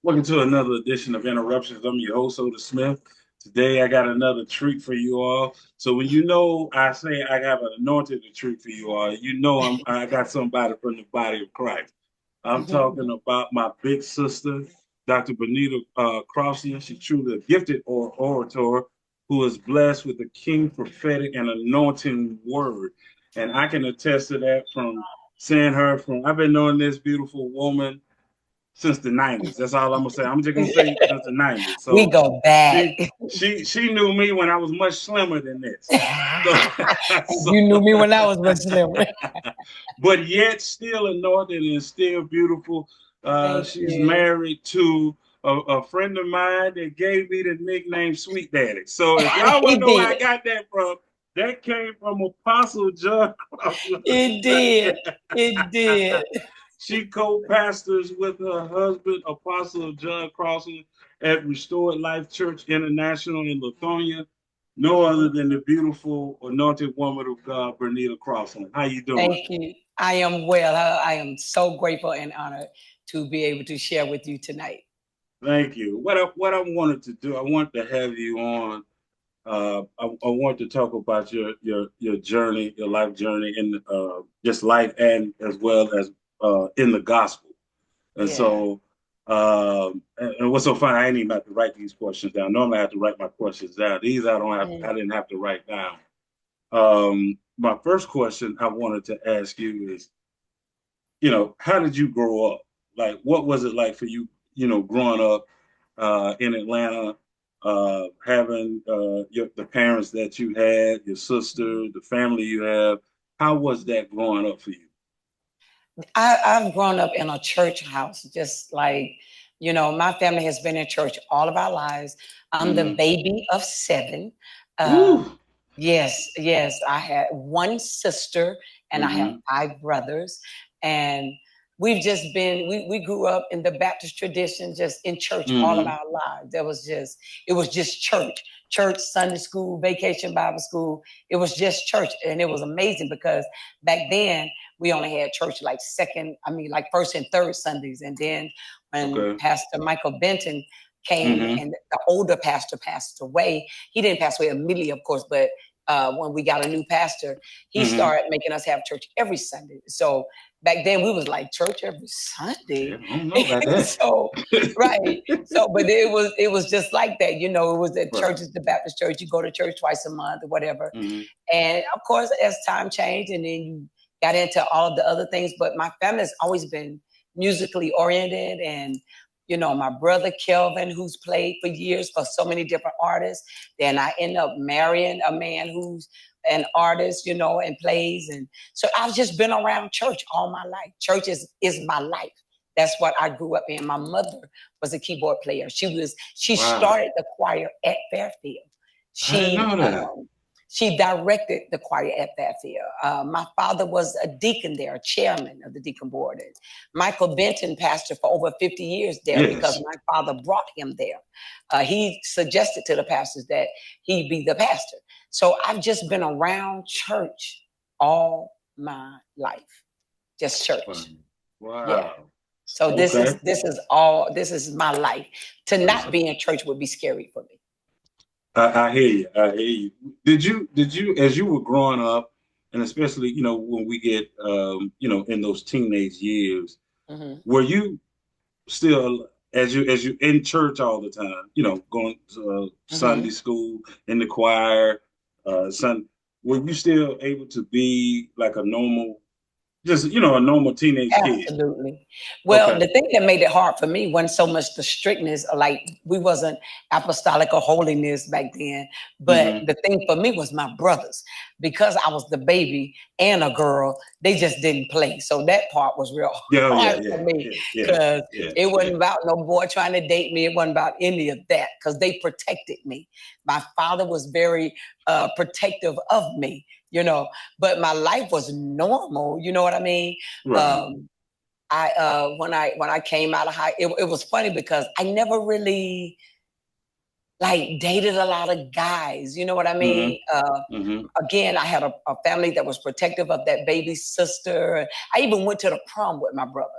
Welcome to another edition of Interruptions. I'm your host, Oda Smith. Today, I got another treat for you all. So when you know I say I have an anointed treat for you all, you know I got somebody from the body of Christ. I'm talking about my big sister, Dr. Bernita Croslan. She's truly a gifted orator who is blessed with the king prophetic and anointing word. And I can attest to that from seeing her from, I've been knowing this beautiful woman since the 90s. That's all I'm gonna say. I'm just gonna say since the 90s. We So go back. she knew me when I was much slimmer than this. So, so You knew me when I was much slimmer. but yet still anointed and still beautiful. Thank She's you. married to a friend of mine that gave me the nickname Sweet Daddy. So if y'all want to It know where I did. got that from, that came from Apostle John Croslan. It did. It did. She co-pastors with her husband, Apostle John Croslan, at Restored Life Church International in Lithonia. No other than the beautiful anointed woman of God, Bernita Croslan. How you doing? Thank you. I am well. I am so grateful and honored to be able to share with you tonight. Thank you. What I wanted to do, I want to have you on. I want to talk about your journey, your life journey in just life and as well as in the gospel. And Yeah. so, and what's so funny, I ain't even have to write these questions down. Normally, I have to write my questions down. These I don't have. Mm. I didn't have to write down. My first question I wanted to ask you is, how did you grow up? Like, what was it like for you? Growing up in Atlanta, having the parents that you had, your sister, the family you have. How was that growing up for you? I've grown up in a church house, just like, my family has been in church all of our lives. I'm the Mm-hmm. baby of seven. Ooh. Yes, yes. I had one sister and I have Mm-hmm. five brothers. And we've just been, we grew up in the Baptist tradition, just in church all of Mm-hmm. our lives. It was just church, Sunday school, vacation Bible school. It was just church. And it was amazing because back then we only had church like like first and third Sundays. And then when Okay. Pastor Michael Benton came Mm-hmm. and the older pastor passed away, he didn't pass away immediately, of course, but when we got a new pastor, he Mm-hmm. started making us have church every Sunday. So back then we was like church every Yeah, Sunday. I don't know about that. So right. So but it was just like that. It was the Right. church is the Baptist church. You go to church twice a month or whatever. Mm-hmm. And of course, as time changed and then you got into all of the other things, but my family has always been musically oriented. And my brother Kelvin, who's played for years for so many different artists. Then I end up marrying a man who's an artist, and plays. And so I've just been around church all my life. Church is my life. That's what I grew up in. My mother was a keyboard player. She Wow. started the choir at Fairfield. I didn't She know that. she directed the choir at Fairfield. My father was a deacon there, a chairman of the deacon board. And Michael Benton pastored for over 50 years there because Yes. my father brought him there. He suggested to the pastors that he be the pastor. So I've just been around church all my life, just Wow. church. Yeah. Wow. So this is Okay. this is my life. To That's not be in church would be scary for me. I hear you. I hear you. Did you as you were growing up, and especially when we get in those teenage years, Hmm. were you still as you in church all the time? Going to Sunday Hmm. school in the choir, Sun. Were you still able to be like a normal, just a normal teenage kid? Absolutely. Well, Okay. the thing that made it hard for me wasn't so much the strictness, like we wasn't apostolic or holiness back then. But Mm-hmm. the thing for me was my brothers, because I was the baby and a girl. They just didn't play, so that part was real Yeah, yeah, hard yeah, for me yeah, yeah, because yeah, it yeah. wasn't about no boy trying to date me. It wasn't about any of that because they protected me. My father was very protective of me, but my life was normal. You know what I mean? Right. Um, when I came out of high, it was funny because I never really like dated a lot of guys. You know what I Mm-hmm. mean? Mm-hmm. Again, I had a family that was protective of that baby sister. I even went to the prom with my brother.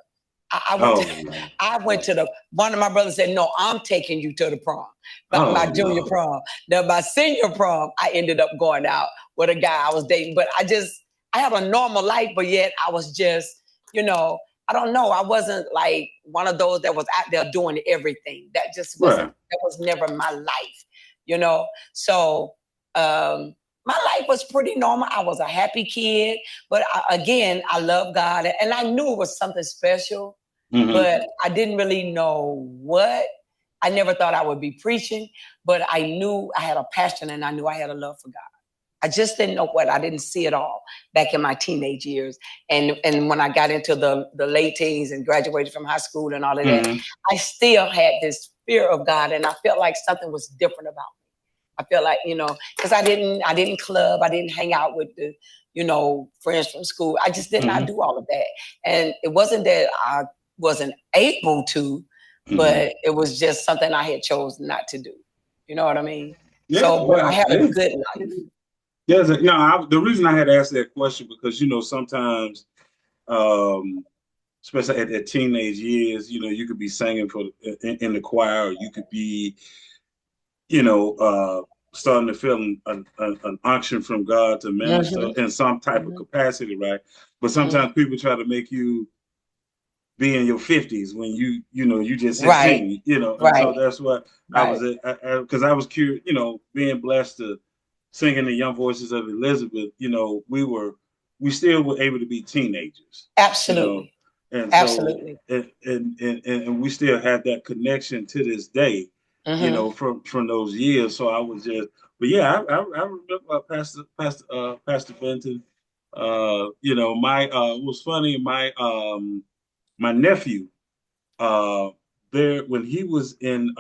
I went Oh to, no. I went No. to one of my brothers said, no, I'm taking you to the prom, my Oh junior no. prom. Now, my senior prom, I ended up going out with a guy I was dating, but I had a normal life, but yet I was just, you know, I don't know. I wasn't like one of those that was out there doing everything. That just wasn't, Right. that was never my life, you know? So, my life was pretty normal. I was a happy kid, but again, I love God and I knew it was something special, Mm-hmm. but I didn't really know what. I never thought I would be preaching, but I knew I had a passion and I knew I had a love for God. I just didn't know what. I didn't see it all back in my teenage years. And when I got into the late teens and graduated from high school and all of that, Mm-hmm. I still had this fear of God and I felt like something was different about me. I felt like, because I didn't club, I didn't hang out with the, friends from school. I just did not Mm-hmm. do all of that. And it wasn't that I wasn't able to, Mm-hmm. but it was just something I had chosen not to do. You know what I mean? Yeah. So, but I Well. had a Yeah. good life. Yeah. No. The reason I had asked that question because sometimes, um, especially at teenage years, you could be singing in the choir, or you could be, you know, uh, starting to feel an unction from God to minister Hmm. in some type of Hmm. capacity, right? But Hmm. sometimes people try to make you be in your 50s when you just Right, 16, and right, so that's what I right. was at, because I was curious, being blessed to sing in the young voices of Elizabeth. We still were able to be teenagers, you know Absolutely, and so absolutely. and we still have that connection to this day, Hmm. from those years. So I was just, but yeah, I remember Pastor Benton. My it was funny. My nephew, uh, there when he was in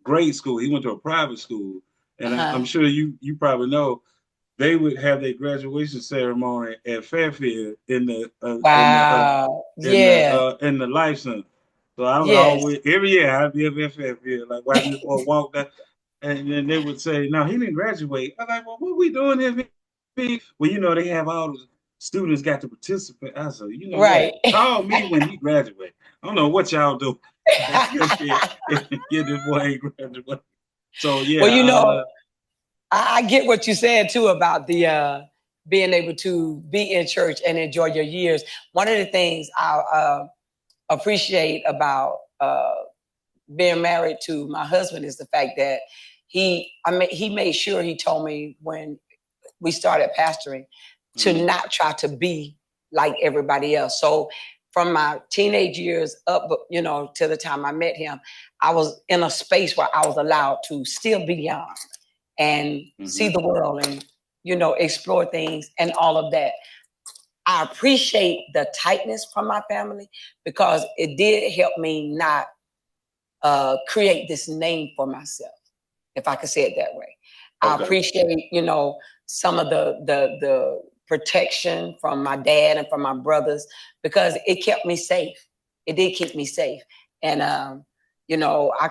grade school, he went to a private school, and I'm Uh-huh. sure you probably know they would have their graduation ceremony at Fairfield Wow. Yeah. in the Life Center. So I would Yes. always every year I'd be up at Fairfield, like watching this boy walk that, and then they would say, "No, he didn't graduate." I'm like, "Well, what we doing here?" Well, they have all the students got to participate. I said, "You know what? Right. Call me when he graduates. I don't know what y'all do at Fairfield if this boy ain't graduate." So Well, yeah, I get what you said too about the being able to be in church and enjoy your years. One of the things I appreciate about being married to my husband is the fact that he made sure he told me when we started pastoring to mm, not try to be like everybody else. So from my teenage years up, to the time I met him, I was in a space where I was allowed to still be young and see mhm. the world and, explore things and all of that. I appreciate the tightness from my family because it did help me not create this name for myself, if I could say it that way. I Okay. appreciate, some of the protection from my dad and from my brothers because it kept me safe. It did keep me safe. And I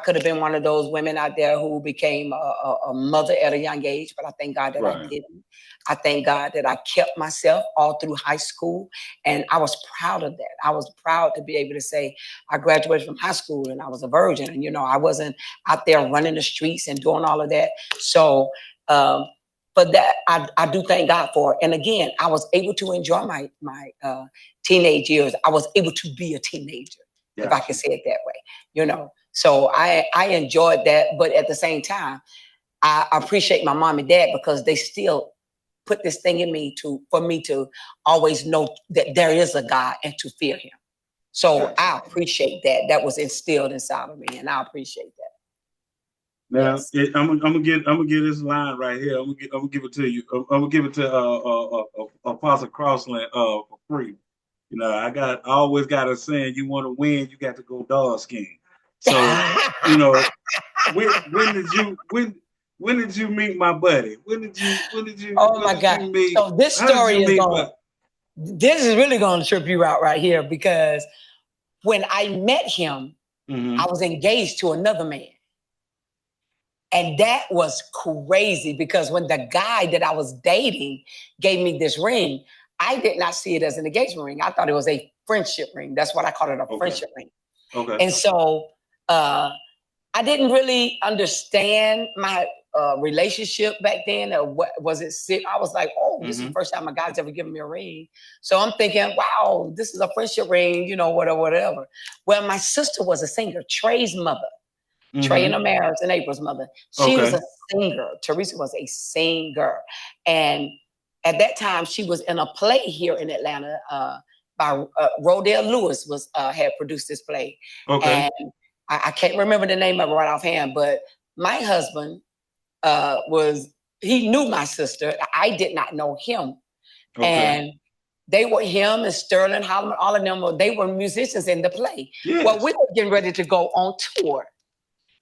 could have been one of those women out there who became a mother at a young age, but I thank God that I Right. didn't. I thank God that I kept myself all through high school. And I was proud of that. I was proud to be able to say I graduated from high school and I was a virgin. And, I wasn't out there running the streets and doing all of that. So, but that I do thank God for. And again, I was able to enjoy my teenage years. I was able to be a teenager, if I Gotcha. can say it that way. So I enjoyed that, but at the same time, I appreciate my mom and dad because they still put this thing in me for me to always know that there is a God and to fear Him. So Gotcha. I appreciate that. That was instilled inside of me, and I appreciate that. Now Yes. I'm gonna get this line right here. I'm gonna give it to you. I'm gonna give it to Apostle Croslan for free. I always got a saying: you want to win, you got to go dog skin. So you know when did you meet my buddy? Oh When my did God. you meet? So this How did story you is meet going. my? This is really going to trip you out right here because when I met him, I Mm-hmm. was engaged to another man. And that was crazy because when the guy that I was dating gave me this ring, I did not see it as an engagement ring. I thought it was a friendship ring. That's what I call it, a friendship ring. Okay. And so I didn't really understand my relationship back then, or what was it sick. I was like, oh, this is the first time a guy's ever given me a ring. So I'm thinking, wow, this is a friendship ring, you know, whatever. Well, my sister was a singer, Trey's mother. Trey and Amara's and April's mother. She was a singer. Teresa was a singer. And at that time, she was in a play here in Atlanta by Rodale Lewis had produced this play. Okay. And I can't remember the name of it right offhand, but my husband he knew my sister. I did not know him. Okay. And they were him and Sterling Holloman, all of them, they were musicians in the play. Yes. Well, we were getting ready to go on tour.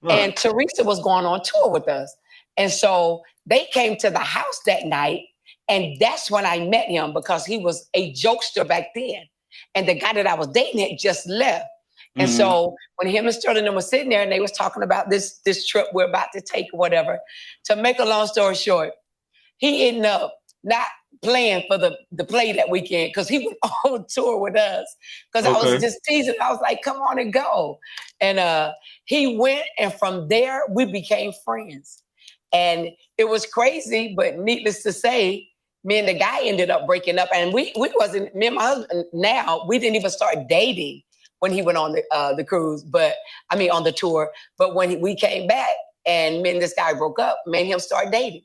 Right. And Teresa was going on tour with us. And so they came to the house that night. And that's when I met him, because he was a jokester back then. And the guy that I was dating had just left. And so when him and Sterling were sitting there and they was talking about this trip we're about to take or whatever, to make a long story short, he ended up not playing for the play that weekend because he was on tour with us. Because I was just teasing. I was like, come on and go. And he went, and from there, we became friends. And it was crazy, but needless to say, me and the guy ended up breaking up. And we wasn't, me and my husband now, we didn't even start dating when he went on the cruise, on the tour. But when we came back and me and this guy broke up, me and him started dating.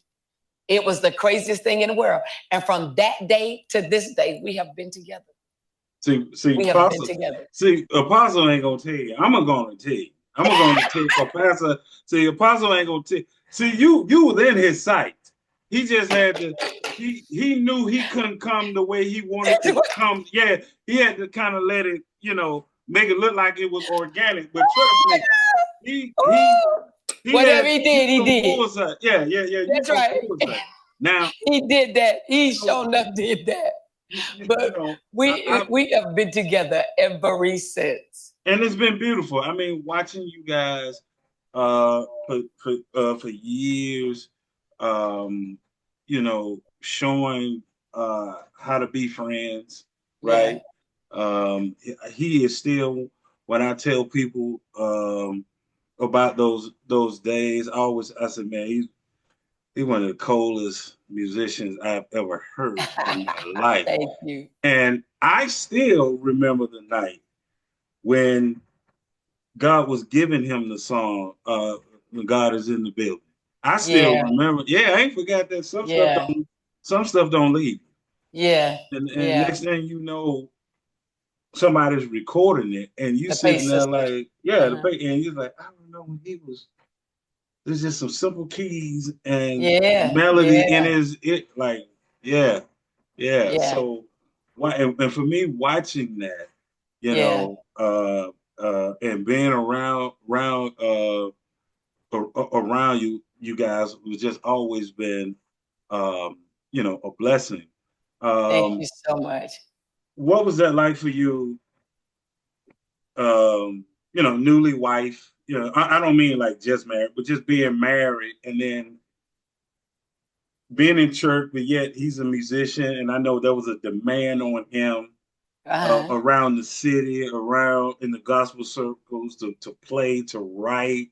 It was the craziest thing in the world. And from that day to this day, we have been together. See, we have been together. See, Apostle ain't gonna tell you. I'm gonna tell you. I'm gonna tell you, Pastor. See, Apostle ain't gonna tell you. See, you were in his sight. He just had to. He knew he couldn't come the way he wanted to come. Yeah, he had to kind of let it, make it look like it was organic. But trust me, whatever he did, he did. Bullseye. Yeah. That's right. Now he did that. He sure enough did that. But we have been together ever since, and it's been beautiful. I mean, watching you guys for years, showing how to be friends, right? Yeah. He is still, when I tell people about those days, I said, man, he's one of the coldest musicians I've ever heard in my life. Thank you. And I still remember the night when God was giving him the song, when God is in the building. I still remember. Yeah, I ain't forgot that some stuff don't leave. Yeah. And next thing you know, somebody's recording it, and you sitting there like, and you're like, I don't know when he was. There's just some simple keys and melody in So, and for me, watching that, and being around you guys, was just always been, a blessing. Thank you so much. What was that like for you? Newly wife. I don't mean like just married, but just being married and then being in church, but yet he's a musician, and I know there was a demand on him around the city, around in the gospel circles to play, to write,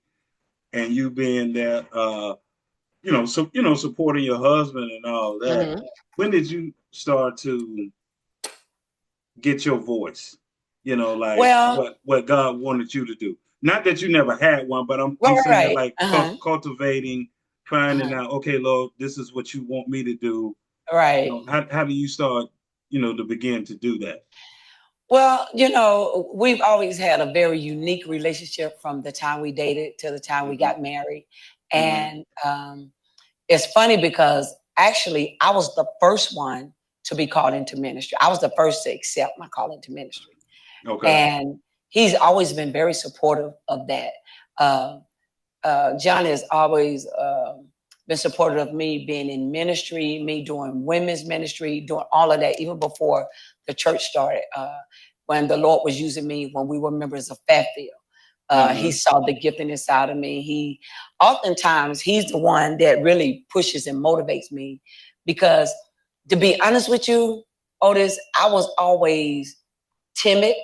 and you being there, supporting your husband and all that. Mm-hmm. When did you start to get your voice? What God wanted you to do. Not that you never had one, but I'm saying like cultivating, finding out, okay, Lord, this is what you want me to do. Right. How do you start, to begin to do that? Well, we've always had a very unique relationship from the time we dated to the time we got married. And it's funny because actually I was the first one to be called into ministry. I was the first to accept my call into ministry. Okay. And he's always been very supportive of that. John has always been supportive of me being in ministry, me doing women's ministry, doing all of that, even before the church started. When the Lord was using me, when we were members of Fairfield, he saw the gifting inside of me. Oftentimes, he's the one that really pushes and motivates me, because to be honest with you, Otis, I was always timid,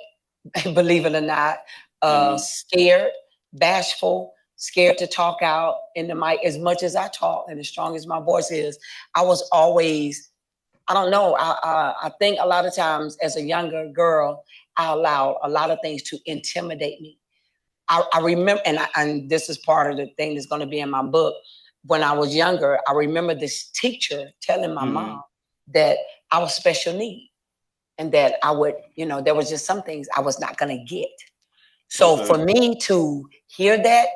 believe it or not, scared, bashful, scared to talk out in the mic. As much as I talk and as strong as my voice is, I was always, I don't know, I think a lot of times as a younger girl, I allowed a lot of things to intimidate me. I remember, and this is part of the thing that's going to be in my book. When I was younger, I remember this teacher telling my mom that I was special needs and that I would, there was just some things I was not going to get. So for me to hear that,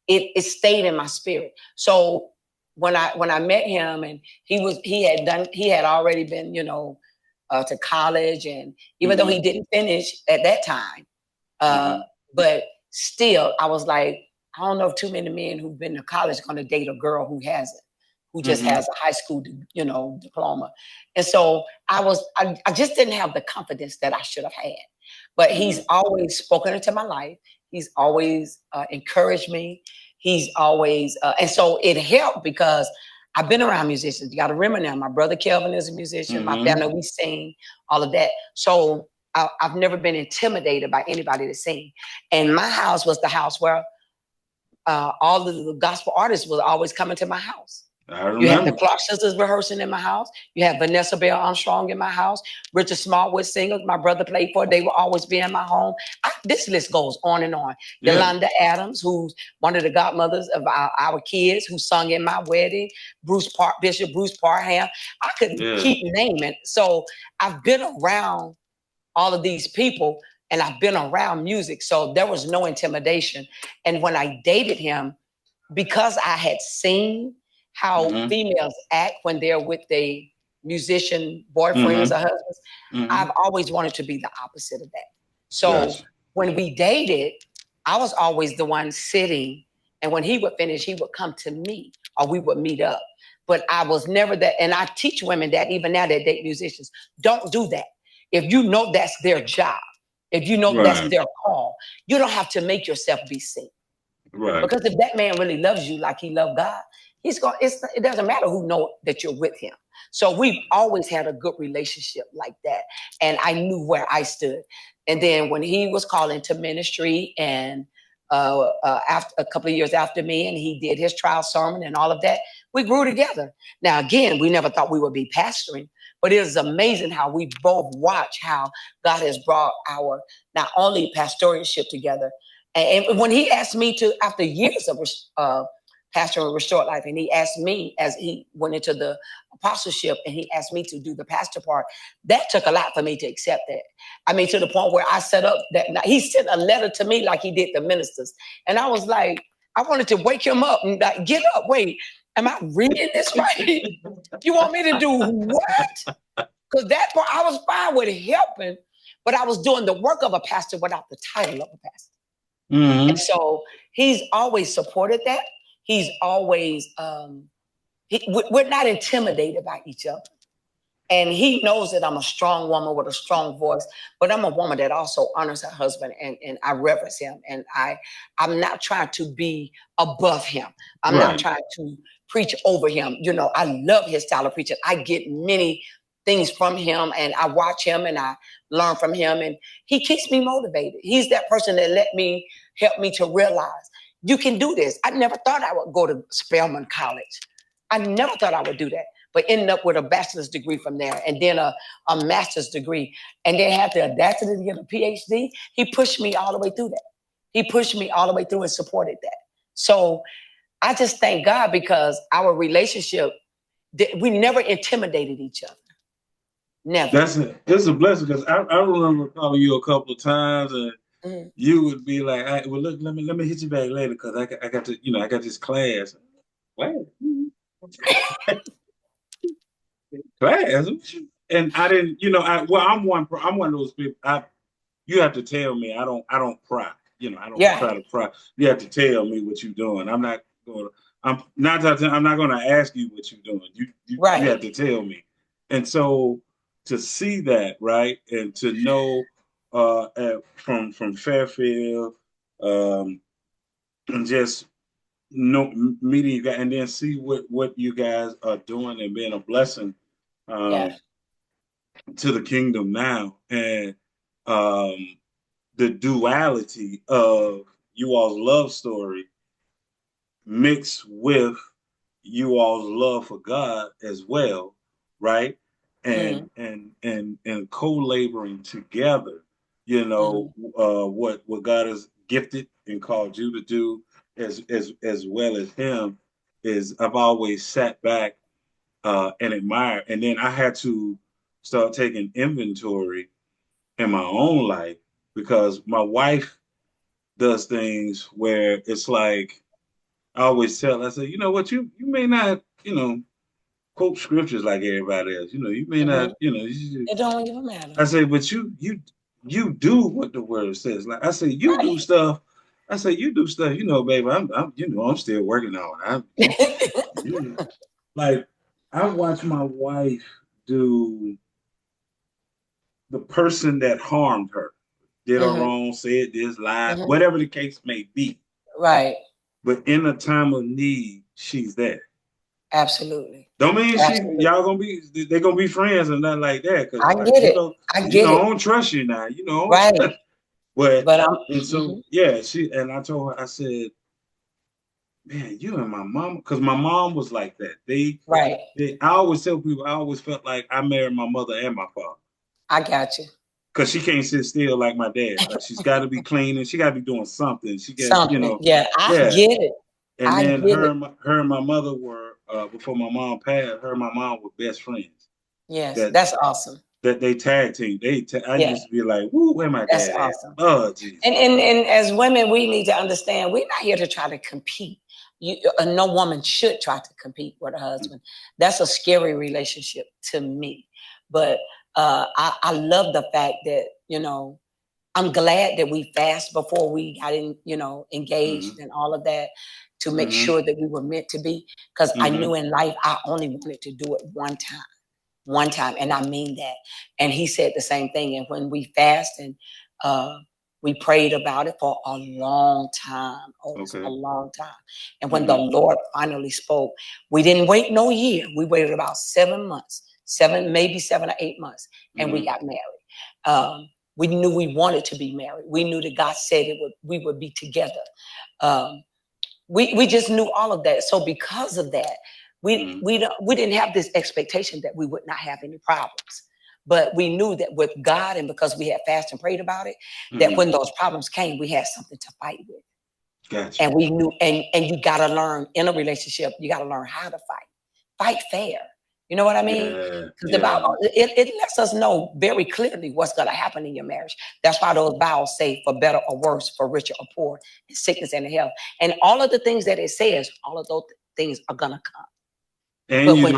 it stayed in my spirit. So when I met him, and he had already been, to college, and even though he didn't finish at that time, but still, I was like, I don't know if too many men who've been to college are going to date a girl who hasn't, who just has a high school, diploma. And so I just didn't have the confidence that I should have had. But he's always spoken into my life. He's always encouraged me. He's always, and so it helped because I've been around musicians. You got to remember now, my brother Kelvin is a musician. My family, we sing, all of that. So I've never been intimidated by anybody to sing. And my house was the house where all of the gospel artists was always coming to my house. You had the Clark sisters rehearsing in my house. You had Vanessa Bell Armstrong in my house. Richard Smallwood singers, my brother played for. They will always be in my home. This list goes on and on. Yeah. Yolanda Adams, who's one of the godmothers of our kids, who sung in my wedding. Bishop Bruce Parham. I could keep naming. So I've been around all of these people, and I've been around music. So there was no intimidation. And when I dated him, because I had seen how females act when they're with their musician boyfriends or husbands, I've always wanted to be the opposite of that. So when we dated, I was always the one sitting, and when he would finish, he would come to me, or we would meet up. But I was never that, and I teach women that even now that date musicians, don't do that. If you know that's their job, if you know that's their call, you don't have to make yourself be seen. Right. Because if that man really loves you like he loved God, it doesn't matter who know that you're with him. So we've always had a good relationship like that. And I knew where I stood. And then when he was called into ministry, and after a couple of years after me, and he did his trial sermon and all of that, we grew together. Now, again, we never thought we would be pastoring, but it is amazing how we both watch how God has brought our not only pastoralship together. And when he asked me to, after years of pastoral restored life, and he asked me as he went into the apostleship, and he asked me to do the pastor part, that took a lot for me to accept that. I mean, to the point where I set up that night, he sent a letter to me like he did the ministers. And I was like, I wanted to wake him up and like, get up, wait, am I reading this right? You want me to do what? Because that part, I was fine with helping, but I was doing the work of a pastor without the title of a pastor. And so he's always supported that. He's always, we're not intimidated by each other. And he knows that I'm a strong woman with a strong voice, but I'm a woman that also honors her husband, and I reverence him. And I'm not trying to be above him. I'm not trying to preach over him. I love his style of preaching. I get many things from him, and I watch him and I learn from him, and he keeps me motivated. He's that person that help me to realize you can do this. I never thought I would go to Spelman College. I never thought I would do that, but ended up with a bachelor's degree from there, and then a master's degree, and then had the audacity to get a PhD. He pushed me all the way through that. He pushed me all the way through and supported that. So I just thank God, because our relationship, we never intimidated each other. Never. It's a blessing, because I remember calling you a couple of times, and you would be like, "Well, look, let me hit you back later, because I got to, I got this class." What? Class? And I didn't, I'm one of those people. You have to tell me. I don't pry. I don't try to pry. You have to tell me what you're doing. I'm not going to ask you what you're doing. You have to tell me. And so to see that, right, and to know from Fairfield, and just meeting you guys, and then see what you guys are doing and being a blessing to the kingdom now. And um, the duality of you all's love story mixed with you all's love for God as well, right? Mm, And co-laboring together, you know, mm, what God has gifted and called you to do as well as him is I've always sat back and admired. And then I had to start taking inventory in my own life because my wife does things where it's like I always tell, I say, you know what, you may not, quote scriptures like everybody else. You may not, mm-hmm. It don't even matter. I say, but you do what the word says. Like I say, you Right. do stuff. I say, you do stuff. Baby, I'm still working on it. You, like I watch my wife do the person that harmed her, did her Hmm. wrong, said this, lied, Hmm. whatever the case may be. Right. But in a time of need, she's there. Absolutely. Don't mean Absolutely. y'all they're gonna be friends or nothing like that. Cause I like, get it. I get I it. don't trust you now. I don't Right. trust. But But I'm. and Hmm. so yeah, I told her, I said, man, you and my mom, because my mom was like that. Right. I always tell people I always felt like I married my mother and my father. I got you. Cause she can't sit still like my dad. Like she's got to be cleaning. She got to be doing something. She got, Something. Yeah. I yeah. get it. And I then get it. her and my mother were before my mom passed. Her and my mom were best friends. Yes. That That's awesome. they tag team. I Yeah. used to be like, "Woo, where my That's dad at? awesome. Oh, Jesus." And as women, we need to understand we're not here to try to compete. No woman should try to compete with her husband. That's a scary relationship to me. But I love the fact that I'm glad that we fast before we got Mm-hmm. engaged and all of that to make Mm-hmm. sure that we were meant to be. Because I Mm-hmm. knew in life I only wanted to do it one time, and I mean that. And he said the same thing. And when we fast and uh, we prayed about it for a long time, Otis, a Okay. long time. And when the Mm-hmm. Lord finally spoke, we didn't wait no year. We waited about 7 months, maybe 7 or 8 months, and we Mm-hmm. got married. We knew we wanted to be married. We knew that God said we would be together. Um, we just knew all of that. So because of that, Mm-hmm. we didn't have this expectation that we would not have any problems. But we knew that with God and because we had fasted and prayed about it, that Mm-hmm. when those problems came, we had something to fight with. Gotcha. And we knew, and you gotta learn in a relationship, you gotta learn how to fight. Fight fair. You know what I mean? Yeah. Because the Bible Yeah. it lets us know very clearly what's gonna happen in your marriage. That's why those vows say for better or worse, for richer or poor, in sickness and in health. And all of the things that it says, all of those things are gonna come. And But when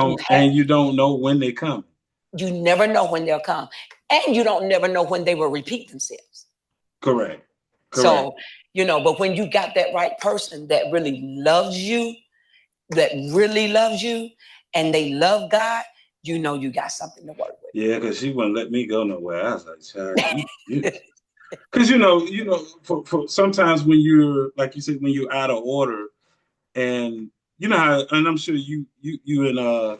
you don't know when they come. you never know when they'll come. And you don't never know when they will repeat themselves. Correct. Correct. So, but when you got that right person that really loves you, and they love God, you got something to work Yeah, because she wouldn't let me go nowhere. I was like, child, you with. because for sometimes when you're like you said, when you're out of order, and how, and I'm sure you and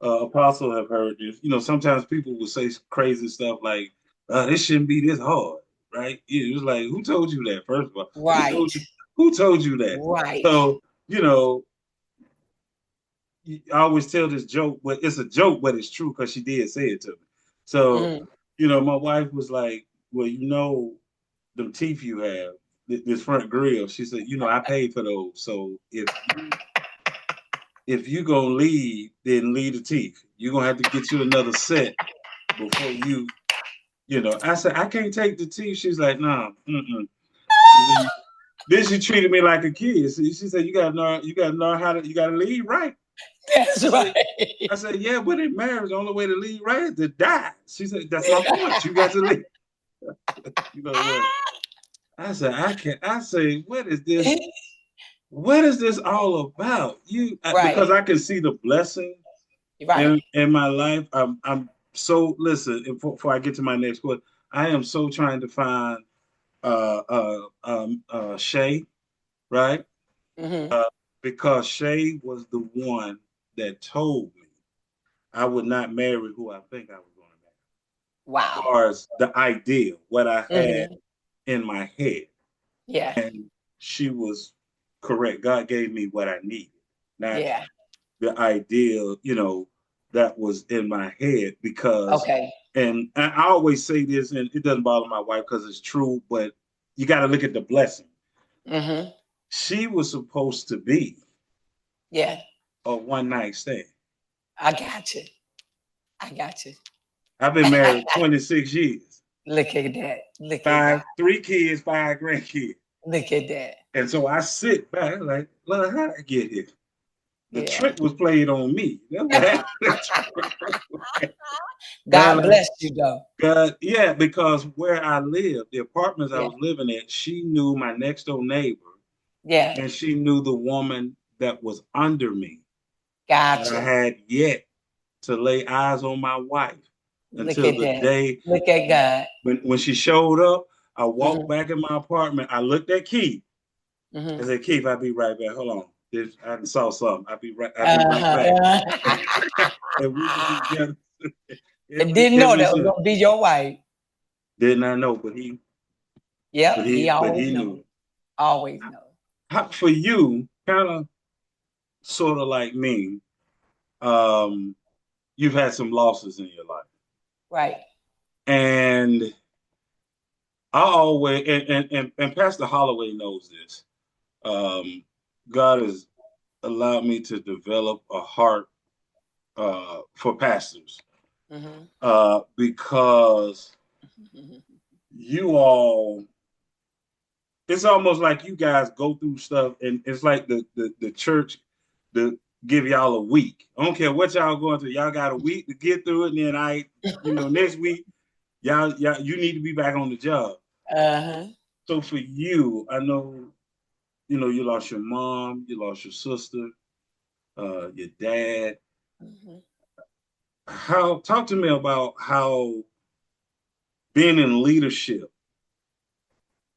Apostle have heard this. Sometimes people will say crazy stuff like, "This shouldn't be this hard," right? It was like, who told you that? First of all, Right, who told you that? right. So I always tell this joke, but it's a joke, but it's true because she did say it to me. So, Mhm. my wife was like, "Well, them teeth you have, this front grill." She said, "I paid for those. So if you gonna leave, then leave the teeth. You're gonna have to get you another set before I said, I can't take the teeth. She's like, no, mm-mm. Then she treated me like a kid. She said, you gotta know you gotta leave right. That's I right. said, I said, yeah, but in marriage, the only way to leave right is to die. She said, that's my point. You got to leave. You know what? I said, I can't. I say, what is this? What is this all about? Right, Because I can see the blessing right. in my life. I'm so listen. Before I get to my next question, I am so trying to find Shay, right? Hmm. Uh, because Shay was the one that told me I would not marry who I think I was going to marry. Wow. far as the idea, what I had Hmm. in my head. Yeah. And she was correct. God gave me what I needed, not Yeah. the idea, that was in my head because, Okay. and I always say this, and it doesn't bother my wife because it's true, but you got to look at the blessing. Hmm. She was supposed to be Yeah. a one night stand. I got you. I got you. I've been married 26 years, Look at that. Look at God. 3 kids, 5 grandkids. Look at that. And so I sit back like, Lord, how did I get here? The Yeah. trick was played on me. That's what happened. Man, God like bless you though. God, yeah, because where I lived, the apartments I Yeah. was living at, she knew my next door neighbor, Yeah. and she knew the woman that was under me. But I Gotcha. had yet to lay eyes on my wife Look until at the that. day Look at God. when she showed up. I walked Hmm. back in my apartment. I looked at Keith. I Hmm. said, Keith, I'll be right back. Hold on. I saw something. I'll be right back. Uh-huh. And we were together I didn't know every that was since. gonna be your wife. Did not know, but he but Yep, he he but always he knows. knew. Always knows. For you, kind of sort of like me, um, you've had some losses in your life. Right. And I always and Pastor Holloway knows this. Um, God has allowed me to develop a heart for pastors Hmm. because you all it's almost like you guys go through stuff and it's like the church to give y'all a week. I don't care what y'all going through. Y'all got a week to get through it, and then next week, y'all you need to be back on the job. Uh-huh. So for you, I know, you lost your mom, you lost your sister, your dad. Hmm. How talk to me about how being in leadership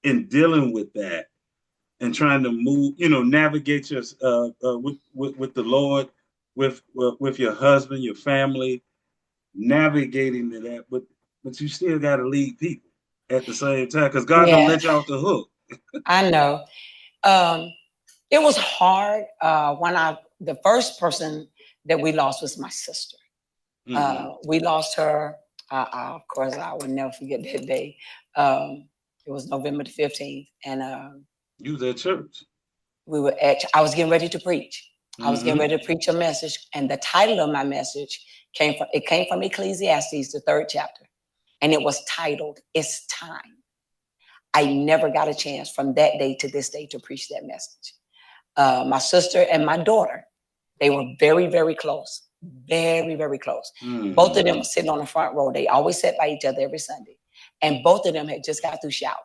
and dealing with that and trying to move, navigate your with the Lord, with your husband, your family, navigating to that, but you still got to lead people at the same time because God don't Yeah, let you off the hook. I know. Um, it was hard when the first person that we lost was my sister. Mm-hmm. We lost her. Of course, I will never forget that day. Um, it was November the 15th, and You was at church. I was getting ready to preach. I was getting Mm-hmm. ready to preach a message, and the title of my message came from Ecclesiastes, the third chapter, and it was titled "It's Time." I never got a chance from that day to this day to preach that message. My sister and my daughter, they were very, very close, very, very close. Both of Mm-hmm. them were sitting on the front row. They always sat by each other every Sunday, and both of them had just got through shouting.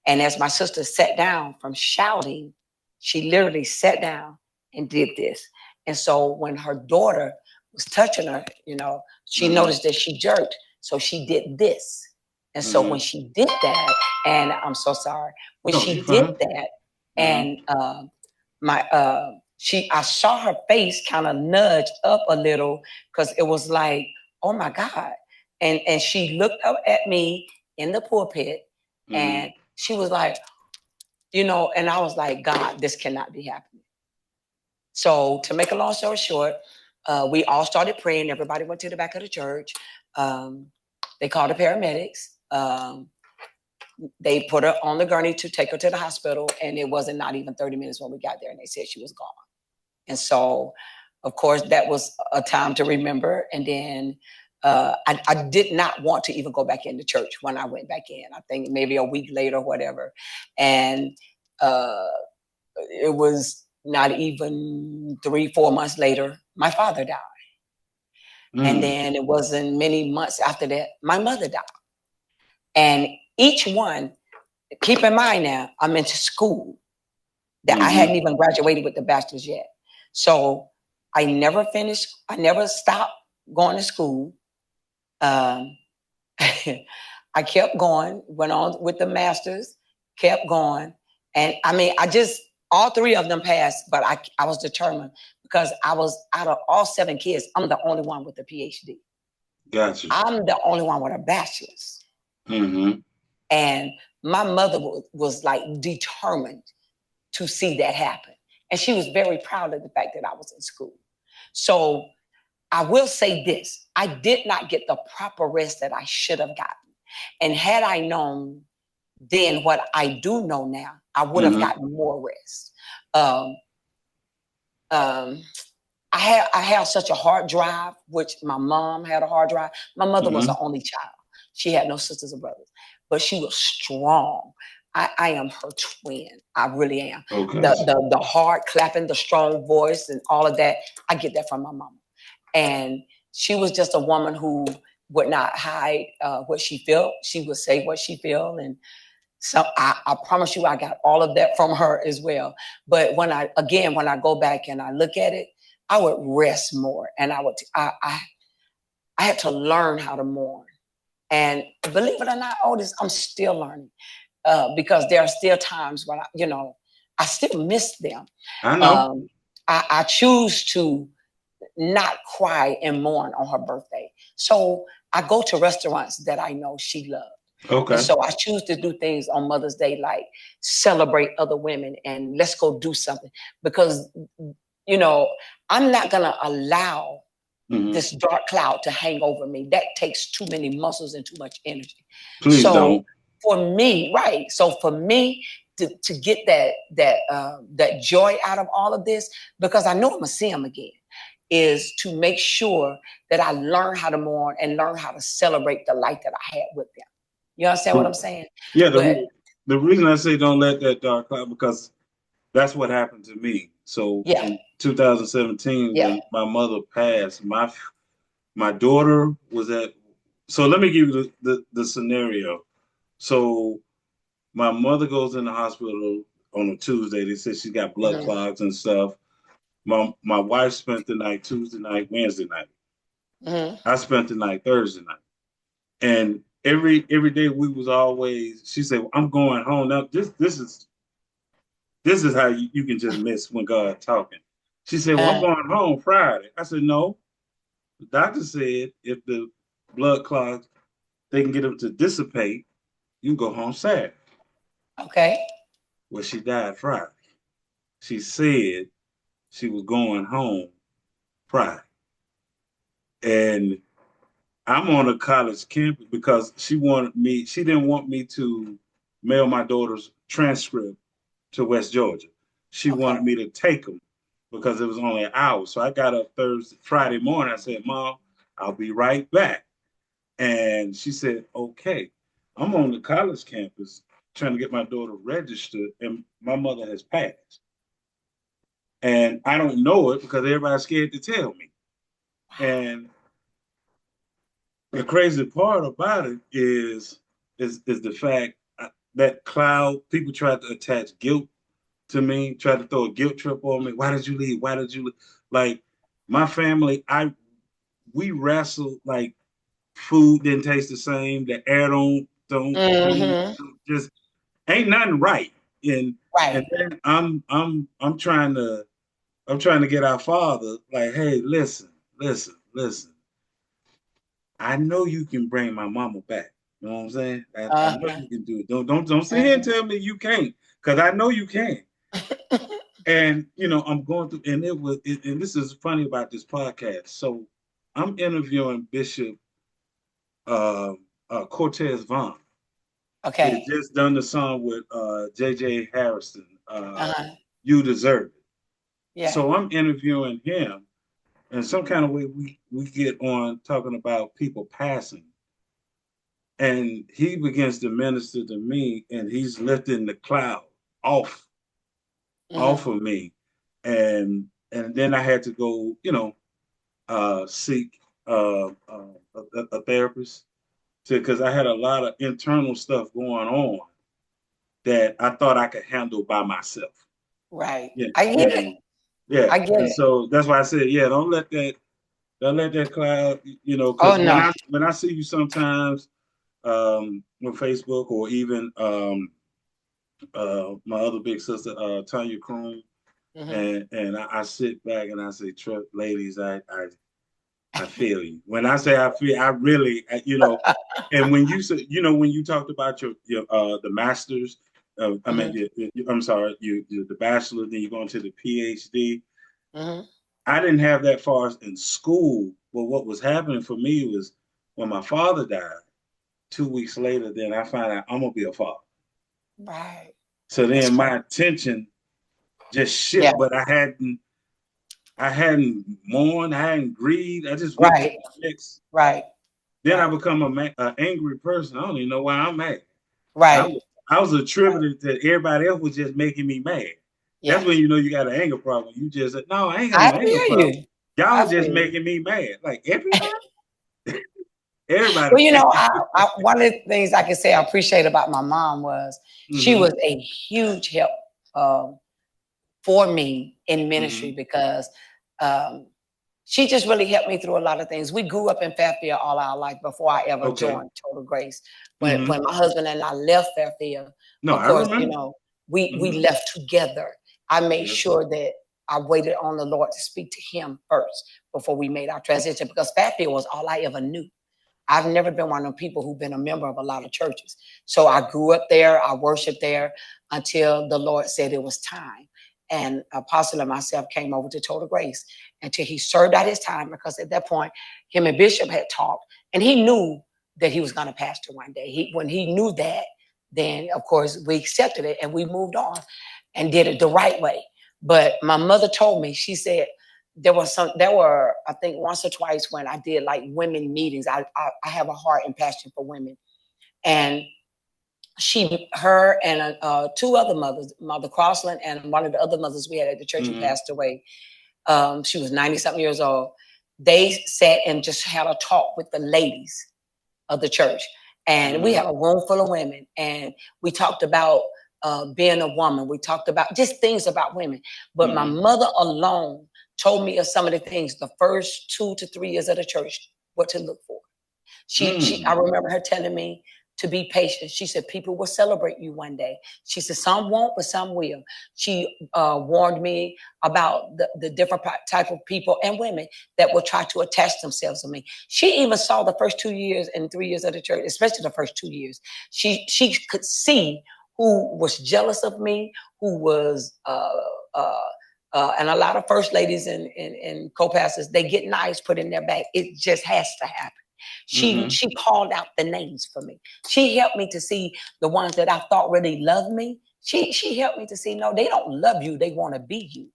And as my sister sat down from shouting, she literally sat down and did this. And so when her daughter was touching her, she Mm-hmm. noticed that she jerked. So she did this. And so when Mm-hmm. she did that, and I'm so sorry, when No, you she did fine. that, Mm-hmm. and I saw her face kind of nudge up a little because it was like, oh my God. And she looked up at me in the pulpit Mm-hmm. and she was like, and I was like, God, this cannot be happening. So to make a long story short, we all started praying. Everybody went to the back of the church. Um, they called the paramedics. They put her on the gurney to take her to the hospital, and it wasn't not even 30 minutes when we got there, and they said she was gone. And so, of course, that was a time to remember. And then I did not want to even go back into church when I went back in. I think maybe a week later, whatever. And uh, it was not even 3, 4 months later, my father died. And Mm-hmm. then it wasn't many months after that, my mother died. And each one, keep in mind now, I'm into school that I Mm-hmm. hadn't even graduated with the bachelor's yet. So I never stopped going to school. Um, I kept going, went on with the masters, kept going. And I mean, all three of them passed, but I was determined because I was out of all seven kids, I'm the only one with a PhD. Gotcha. I'm the only one with a bachelor's. Mm-hmm. And my mother was like determined to see that happen. And she was very proud of the fact that I was in school. So I will say this, I did not get the proper rest that I should have gotten. And had I known then what I do know now, I would have Mm-hmm. gotten more rest. Um, um, I have such a hard drive, which my mom had a hard drive. My mother was Mm-hmm. the only child. She had no sisters or brothers, but she was strong. I am her twin. I really am. Okay. The hard clapping, the strong voice, and all of that. I get that from my mama. And she was just a woman who would not hide what she felt. She would say what she felt, and so I promise you, I got all of that from her as well. But when I go back and I look at it, I would rest more, and I had to learn how to mourn. And believe it or not, Otis, I'm still learning because there are still times when I still miss them. I know. Um, I choose to not cry and mourn on her birthday. So I go to restaurants that I know she loves. And Okay. so I choose to do things on Mother's Day like celebrate other women and let's go do something because, you know, I'm not going to allow Mm-hmm. this dark cloud to hang over me. That takes too many muscles and too much energy. Please So don't. for me, right. So for me to get that joy out of all of this, because I know I'm going to see him again, is to make sure that I learn how to mourn and learn how to celebrate the life that I had with them. You understand what I'm saying? Yeah, But the reason I say don't let that dark cloud because that's what happened to me. So yeah, in 2017, yeah. when my mother passed, my daughter was at. So let me give you the scenario. So my mother goes in the hospital on a Tuesday. They said she got blood Hmm. clots and stuff. My wife spent the night Tuesday night, Wednesday night. Hmm. I spent the night Thursday night. And every day we was always she said, well, I'm going home. Now this is how you can just miss when God talking. She said, well, I'm Uh, going home Friday. I said, no. The doctor said if the blood clots, they can get them to dissipate, you can go home Saturday. okay. Well, she died Friday. She said she was going home Friday. And I'm on a college campus because she didn't want me to mail my daughter's transcript to West Georgia. She Okay. wanted me to take them because it was only an hour. So I got up Friday morning. I said, Mom, I'll be right back. And she said, okay. I'm on the college campus trying to get my daughter registered, and my mother has passed. And I don't know it because everybody's scared to tell me. And the crazy part about it is the fact that cloud people tried to attach guilt to me, tried to throw a guilt trip on me. Why did you leave? Why did you leave? Like my family, we wrestled like food didn't taste the same, the air don't clean, Hmm. just ain't nothing right. And Right. then I'm trying to get our father like, hey, listen. I know you can bring my mama back. You know what I'm saying? I know Uh-huh. you can do it. Don't sit here and Uh-huh. tell me you can't, because I know you can. And I'm going through, and and this is funny about this podcast. So I'm interviewing Bishop uh, Cortez Vaughn. He had Okay. just done the song with J.J. Harrison. Uh-huh. You deserve it. Yeah. So I'm interviewing him, and some kind of way we get on talking about people passing, and he begins to minister to me, and he's lifting the cloud off Hmm. off of me, and then I had to go, seek a therapist because I had a lot of internal stuff going on that I thought I could handle by myself. Right. Yeah, I get it. yeah, I get and it. so that's why I said, yeah, don't let that cloud, Oh because when no. I see you sometimes on Facebook or even my other big sister Tanya Kroon, Hmm. and I sit back and I say, ladies, I I feel you. When I say I feel, I really, and when you said, when you talked about your the masters, I mean, Mhm, I'm sorry, you the bachelor, then you're going to the PhD. mhm. I didn't have that far in school, but what was happening for me was when my father died, 2 weeks later, then I found out I'm gonna be a father. Right. So That's then correct. my attention just Yeah. shift, but I hadn't mourned, I hadn't grieved. I just went to Right. the next. Right. Then I Right. become a angry person. I don't even know why I'm mad. I Right. was I was Right. attributed that everybody else was just making me mad. That's when Yes. you know you got an anger problem. You just said, no, I ain't got I no anger feel problem. you. Y'all I was just feel you. making me mad. Like everybody, everybody Well, making I one of the things I can say I appreciate about my mom was she mm-hmm, was a huge help um, for me in mm-hmm. ministry because um, she just really helped me through a lot of things. We grew up in Fairfield all our life before I ever Okay. joined Total Grace. When Mm-hmm. my husband and I left Fairfield, No, of I course, remember. we Mm-hmm. left together. I made Yes. sure that I waited on the Lord to speak to him first before we made our transition because Fairfield was all I ever knew. I've never been one of the people who've been a member of a lot of churches. So I grew up there, I worshiped there until the Lord said it was time. And Apostle and myself came over to Total Grace until he served out his time because at that point, him and Bishop had talked and he knew that he was going to pastor one day. When he knew that, then of course we accepted it and we moved on and did it the right way. But my mother told me, she said, there were I think once or twice when I did like women meetings. I have a heart and passion for women, and her and two other mothers, Mother Croslan and one of the other mothers we had at the church who Mm-hmm. passed away. She was 90 something years old. They sat and just had a talk with the ladies of the church. And we Mm-hmm. had a room full of women. And we talked about being a woman. We talked about just things about women. But my Mm-hmm. mother alone told me of some of the things the first 2 to 3 years of the church, what to look for. I Mm. remember her telling me to be patient. She said, people will celebrate you one day. She said, some won't, but some will. She warned me about the different type of people and women that will try to attach themselves to me. She even saw the first 2 years and 3 years of the church, especially the first 2 years. She could see who was jealous of me, who was uh, and a lot of first ladies and co-pastors, they get knives put in their back. It just has to happen. Mm-hmm. She called out the names for me. She helped me to see the ones that I thought really loved me. She helped me to see, no, they don't love you, they want to be you.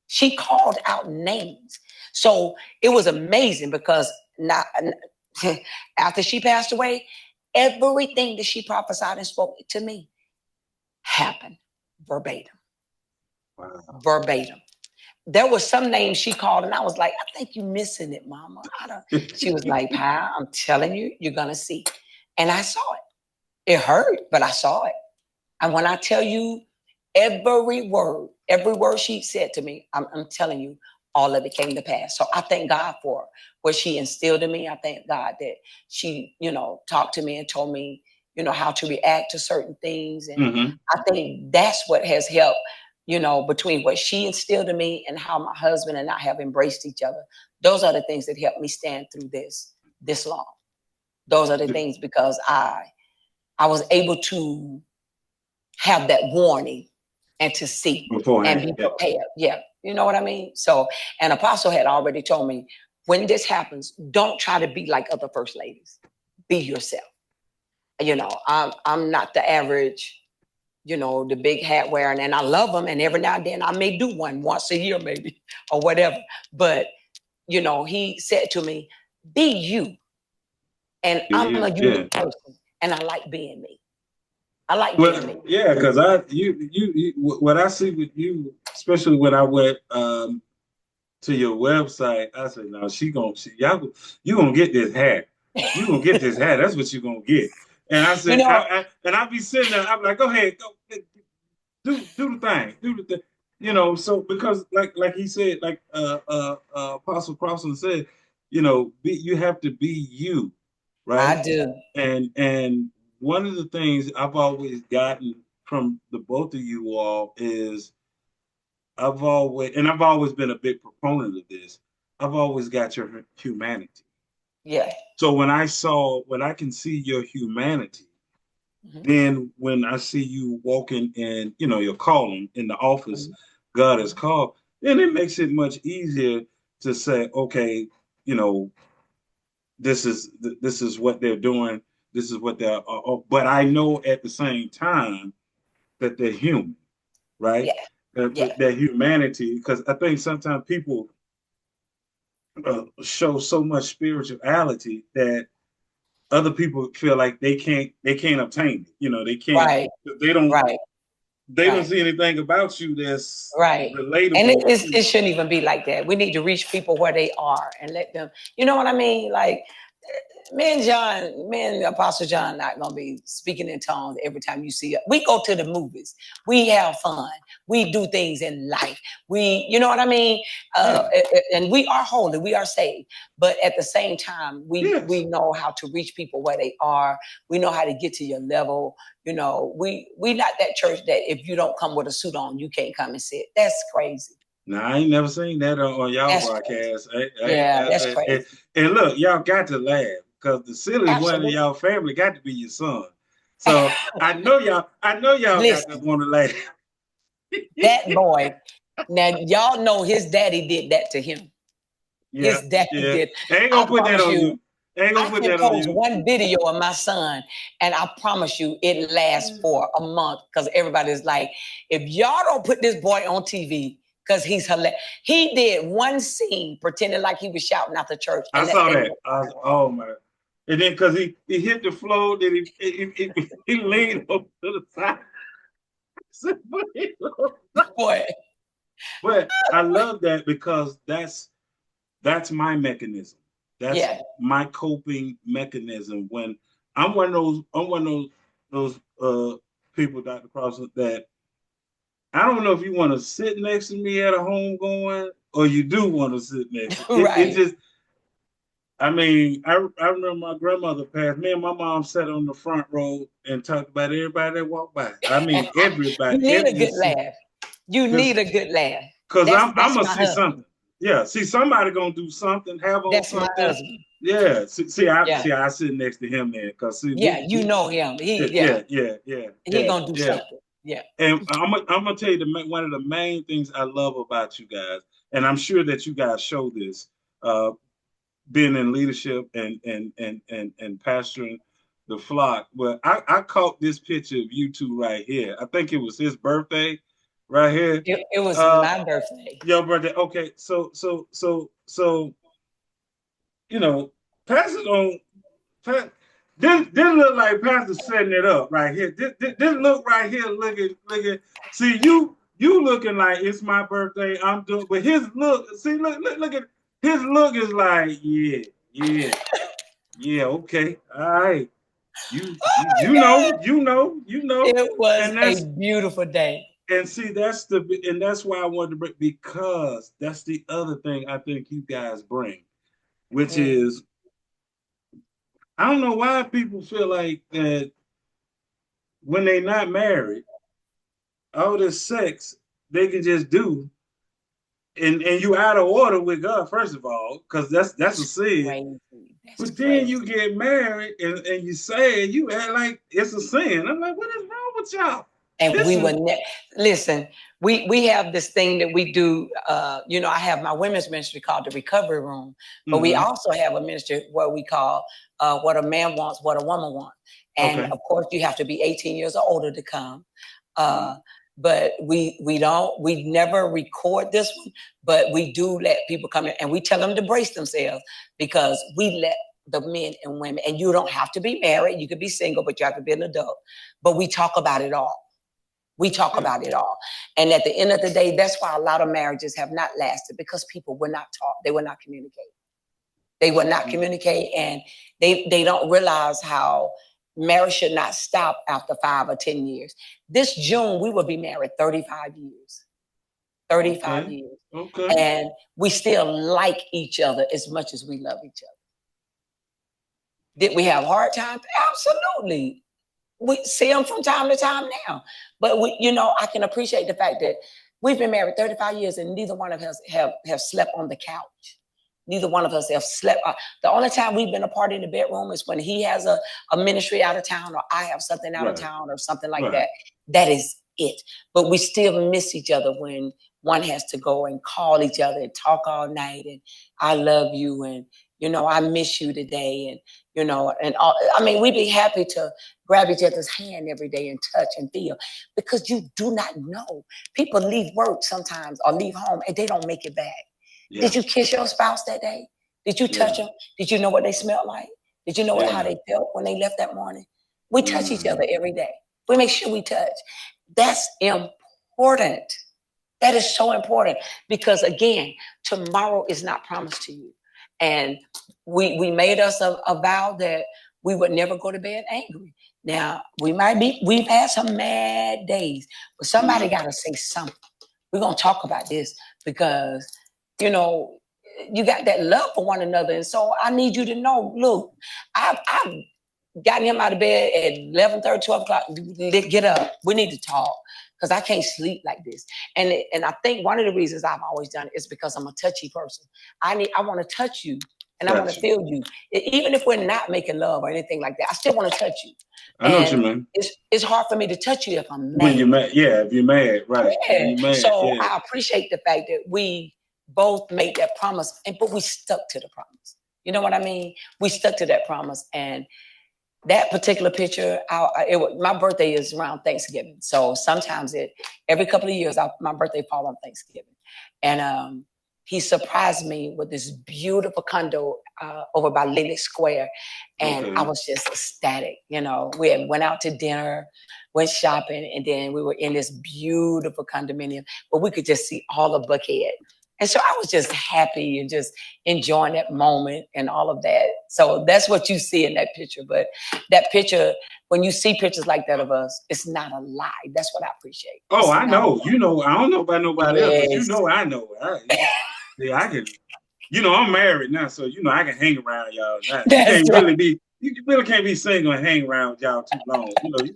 She called out names. So it was amazing because not after she passed away, everything that she prophesied and spoke to me happened verbatim. Wow. Verbatim. There was some names she called, and I was like, I think you're missing it, mama. I don't. She was like, Pa, I'm telling you, you're gonna see. And I saw it. It hurt, but I saw it. And when I tell you every word she said to me, I'm telling you, all of it came to pass. So I thank God for what she instilled in me. I thank God that she, talked to me and told me, how to react to certain things. And Mm-hmm. I think that's what has helped, between what she instilled in me and how my husband and I have embraced each other. Those are the things that helped me stand through this long. Those are the things because I was able to have that warning and to see and Beforehand. be Yeah. prepared. Yeah, you know what I mean? So, an apostle had already told me when this happens, don't try to be like other first ladies. Be yourself. I'm not the average, the big hat wearing, and I love them. And every now and then I may do one once a year, maybe, or whatever. But, he said to me, be you. And I'm Yeah. a Yeah. unique person, and I like being me. I like being Well, me. yeah, because what I see with you, especially when I went to your website, I said, "No, y'all, you gonna get this hat. You gonna get this hat. That's what you gonna get." And I You said, know, and I be sitting there. I'm like, "Go ahead, go do the thing, do the thing." So because like he said, like Apostle Croslan said, you have to be you, right? I do. And one of the things I've always gotten from the both of you all is I've always been a big proponent of this. I've always got your humanity. Yeah. So when I can see your humanity, Mhm. then when I see you walking in, you know, your calling in the office Mhm. God has Mhm. called, then it makes it much easier to say, okay, you know, this is what they're doing, this is what they're. But I know at the same time that they're human, right? Yeah. Yeah. That humanity, because I think sometimes people show so much spirituality that other people feel like they can't obtain it. You know, they can't. Right. They don't. Right. They don't Right. see anything about you that's Right. And relatable. it shouldn't even be like that. We need to reach people where they are and let them, you know what I mean? Like, me and Apostle John not gonna be speaking in tongues every time you see us. We go to the movies. We have fun. We do things in life. We, you know what I mean? Yeah. And we are holy. We are saved. But at the same time, we Yes. know how to reach people where they are. We know how to get to your level. You know, we not that church that if you don't come with a suit on, you can't come and sit. That's crazy. Now I ain't never seen that on y'all That's crazy. broadcast. Yeah, that's crazy. And look, y'all got to laugh because the silliest one in Absolutely. y'all family got to be your son. So I know y'all got to Listen, want to laugh. that boy. Now y'all know his daddy did that to him. Yeah, His daddy yeah. did. I ain't I gonna put that promise on you, you. I ain't gonna I put can that on post you. one video of my son, and I promise you, it lasts for a month because everybody's like, if y'all don't put this boy on TV, because he's hilarious. He did one scene pretending like he was shouting out the church, I and that saw thing that. went I was, viral. oh my! And then because he hit the floor, then he leaned over to the side. Boy, But I love that because that's my mechanism. That's yeah. my coping mechanism when I'm one of those people, Dr. Croslan, that I don't know if you want to sit next to me at a home going or you do want to sit next to it Right. just I mean, I remember my grandmother passed. Me and my mom sat on the front row and talked about everybody that walked by. I mean, You everybody, need every a good just laugh. You because need a good laugh. I'm That's gonna my see husband. something. Yeah, see somebody gonna do something, have on That's my something. husband. Yeah, Yeah. see, I sit next to him there because see, Yeah, you know him. He gonna do yeah. something. Yeah. And I'm gonna tell you one of the main things I love about you guys, and I'm sure that you guys show this, uh, being in leadership and pastoring the flock. But I caught this picture of you two right here. I think it was his birthday, right here. It was Uh, my birthday. your birthday. Okay, so you know, Pastor don't. This look like Pastor setting it up right here. This look right here, looking. See you looking like it's my birthday. I'm doing, but his look. See, look at his look is like yeah. Okay, all right. You know, It was and a beautiful day. see that's why I wanted to bring because that's the other thing I think you guys bring, which Mm. is I don't know why people feel like that when they're not married, all this sex they can just do, and you out of order with God first of all, because that's a That's sin. crazy. That's But then you crazy. get married and you say you act like it's a sin. I'm like, what is wrong with y'all? And This we is were listen. We have this thing that we do. You know, I have my women's ministry called the Recovery Room, but we mm-hmm. also have a ministry where we call what a man wants, what a woman wants. And Okay. of course, you have to be 18 years or older to come. Uh, Mm-hmm. but we never record this one, but we do let people come in and we tell them to brace themselves because we let the men and women, and you don't have to be married, you could be single, but you have to be an adult. But we talk about it all. We talk Yeah. about it all. And at the end of the day, that's why a lot of marriages have not lasted because people were not taught. They were not communicating. They would not Mm-hmm. communicate and they don't realize how marriage should not stop after 5 or 10 years. This June, we will be married 35 years. 35 Okay. years. Okay. And we still like each other as much as we love each other. Did we have hard times? Absolutely. We see them from time to time now. But I can appreciate the fact that we've been married 35 years and neither one of us have slept on the couch. Neither one of us have slept. The only time we've been apart in the bedroom is when he has a ministry out of town, or I have something out of Right. town, or something like Right. that. That is it. But we still miss each other when one has to go and call each other and talk all night, and I love you, and I miss you today, and and all. I mean, we'd be happy to grab each other's hand every day and touch and feel, because you do not know. People leave work sometimes or leave home and they don't make it back. Yeah. Did you kiss your spouse that day? Did you touch Yeah. them? Did you know what they smelled like? Did you know how Yeah. they felt when they left that morning? We touch each Mm-hmm. other every day. We make sure we touch. That's important. That is so important, because again, tomorrow is not promised to you. And we made us a vow that we would never go to bed angry. Now, we've had some mad days, but somebody Mm-hmm. got to say something. We're going to talk about this, because, you know, you got that love for one another. And so I need you to know, look, I've gotten him out of bed at 11:30, 12 o'clock. Get up. We need to talk, because I can't sleep like this. And I think one of the reasons I've always done it is because I'm a touchy person. I want to touch you, and I want to Gotcha. feel you. Even if we're not making love or anything like that, I still want to touch you. I know what you And mean. it's hard for me to touch you if I'm When you're mad. mad, yeah. If you're mad, right? When Yeah. you're mad, So yeah. I appreciate the fact that we both made that promise, but we stuck to the promise. You know what I mean? We stuck to that promise. And that particular picture, my birthday is around Thanksgiving. So sometimes every couple of years, my birthday falls on Thanksgiving. And he surprised me with this beautiful condo over by Lenox Square. And I Okay. was just ecstatic. We had went out to dinner, went shopping, and then we were in this beautiful condominium where we could just see all of Buckhead. And so I was just happy and just enjoying that moment and all of that. So that's what you see in that picture. But that picture, when you see pictures like that of us, it's not a lie. That's what I appreciate. Oh, It's I not a know. lie. I don't know about nobody else, but Yes. I know. Yeah, I can. I'm married now, so I can hang around y'all now. That's right. You really can't be single and hang around with y'all too long. You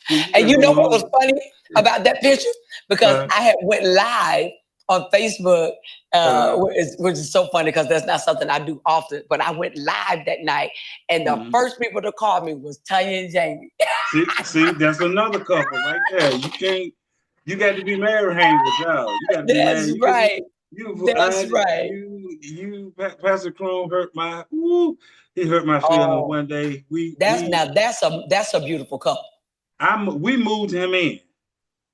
And got to you know go what was on. funny about that picture? Because Uh, I had went live on Facebook, uh, which is so funny because that's not something I do often. But I went live that night, and the mhm. first people to call me was Tanya and Jamie. See, that's another couple right there. You can't. You got to be married, hang with y'all. You got to be That's married. right. That's I, right. Pastor Chrome hurt my. Ooh, he hurt my feeling Oh, one day. that's a beautiful couple. We moved him in, and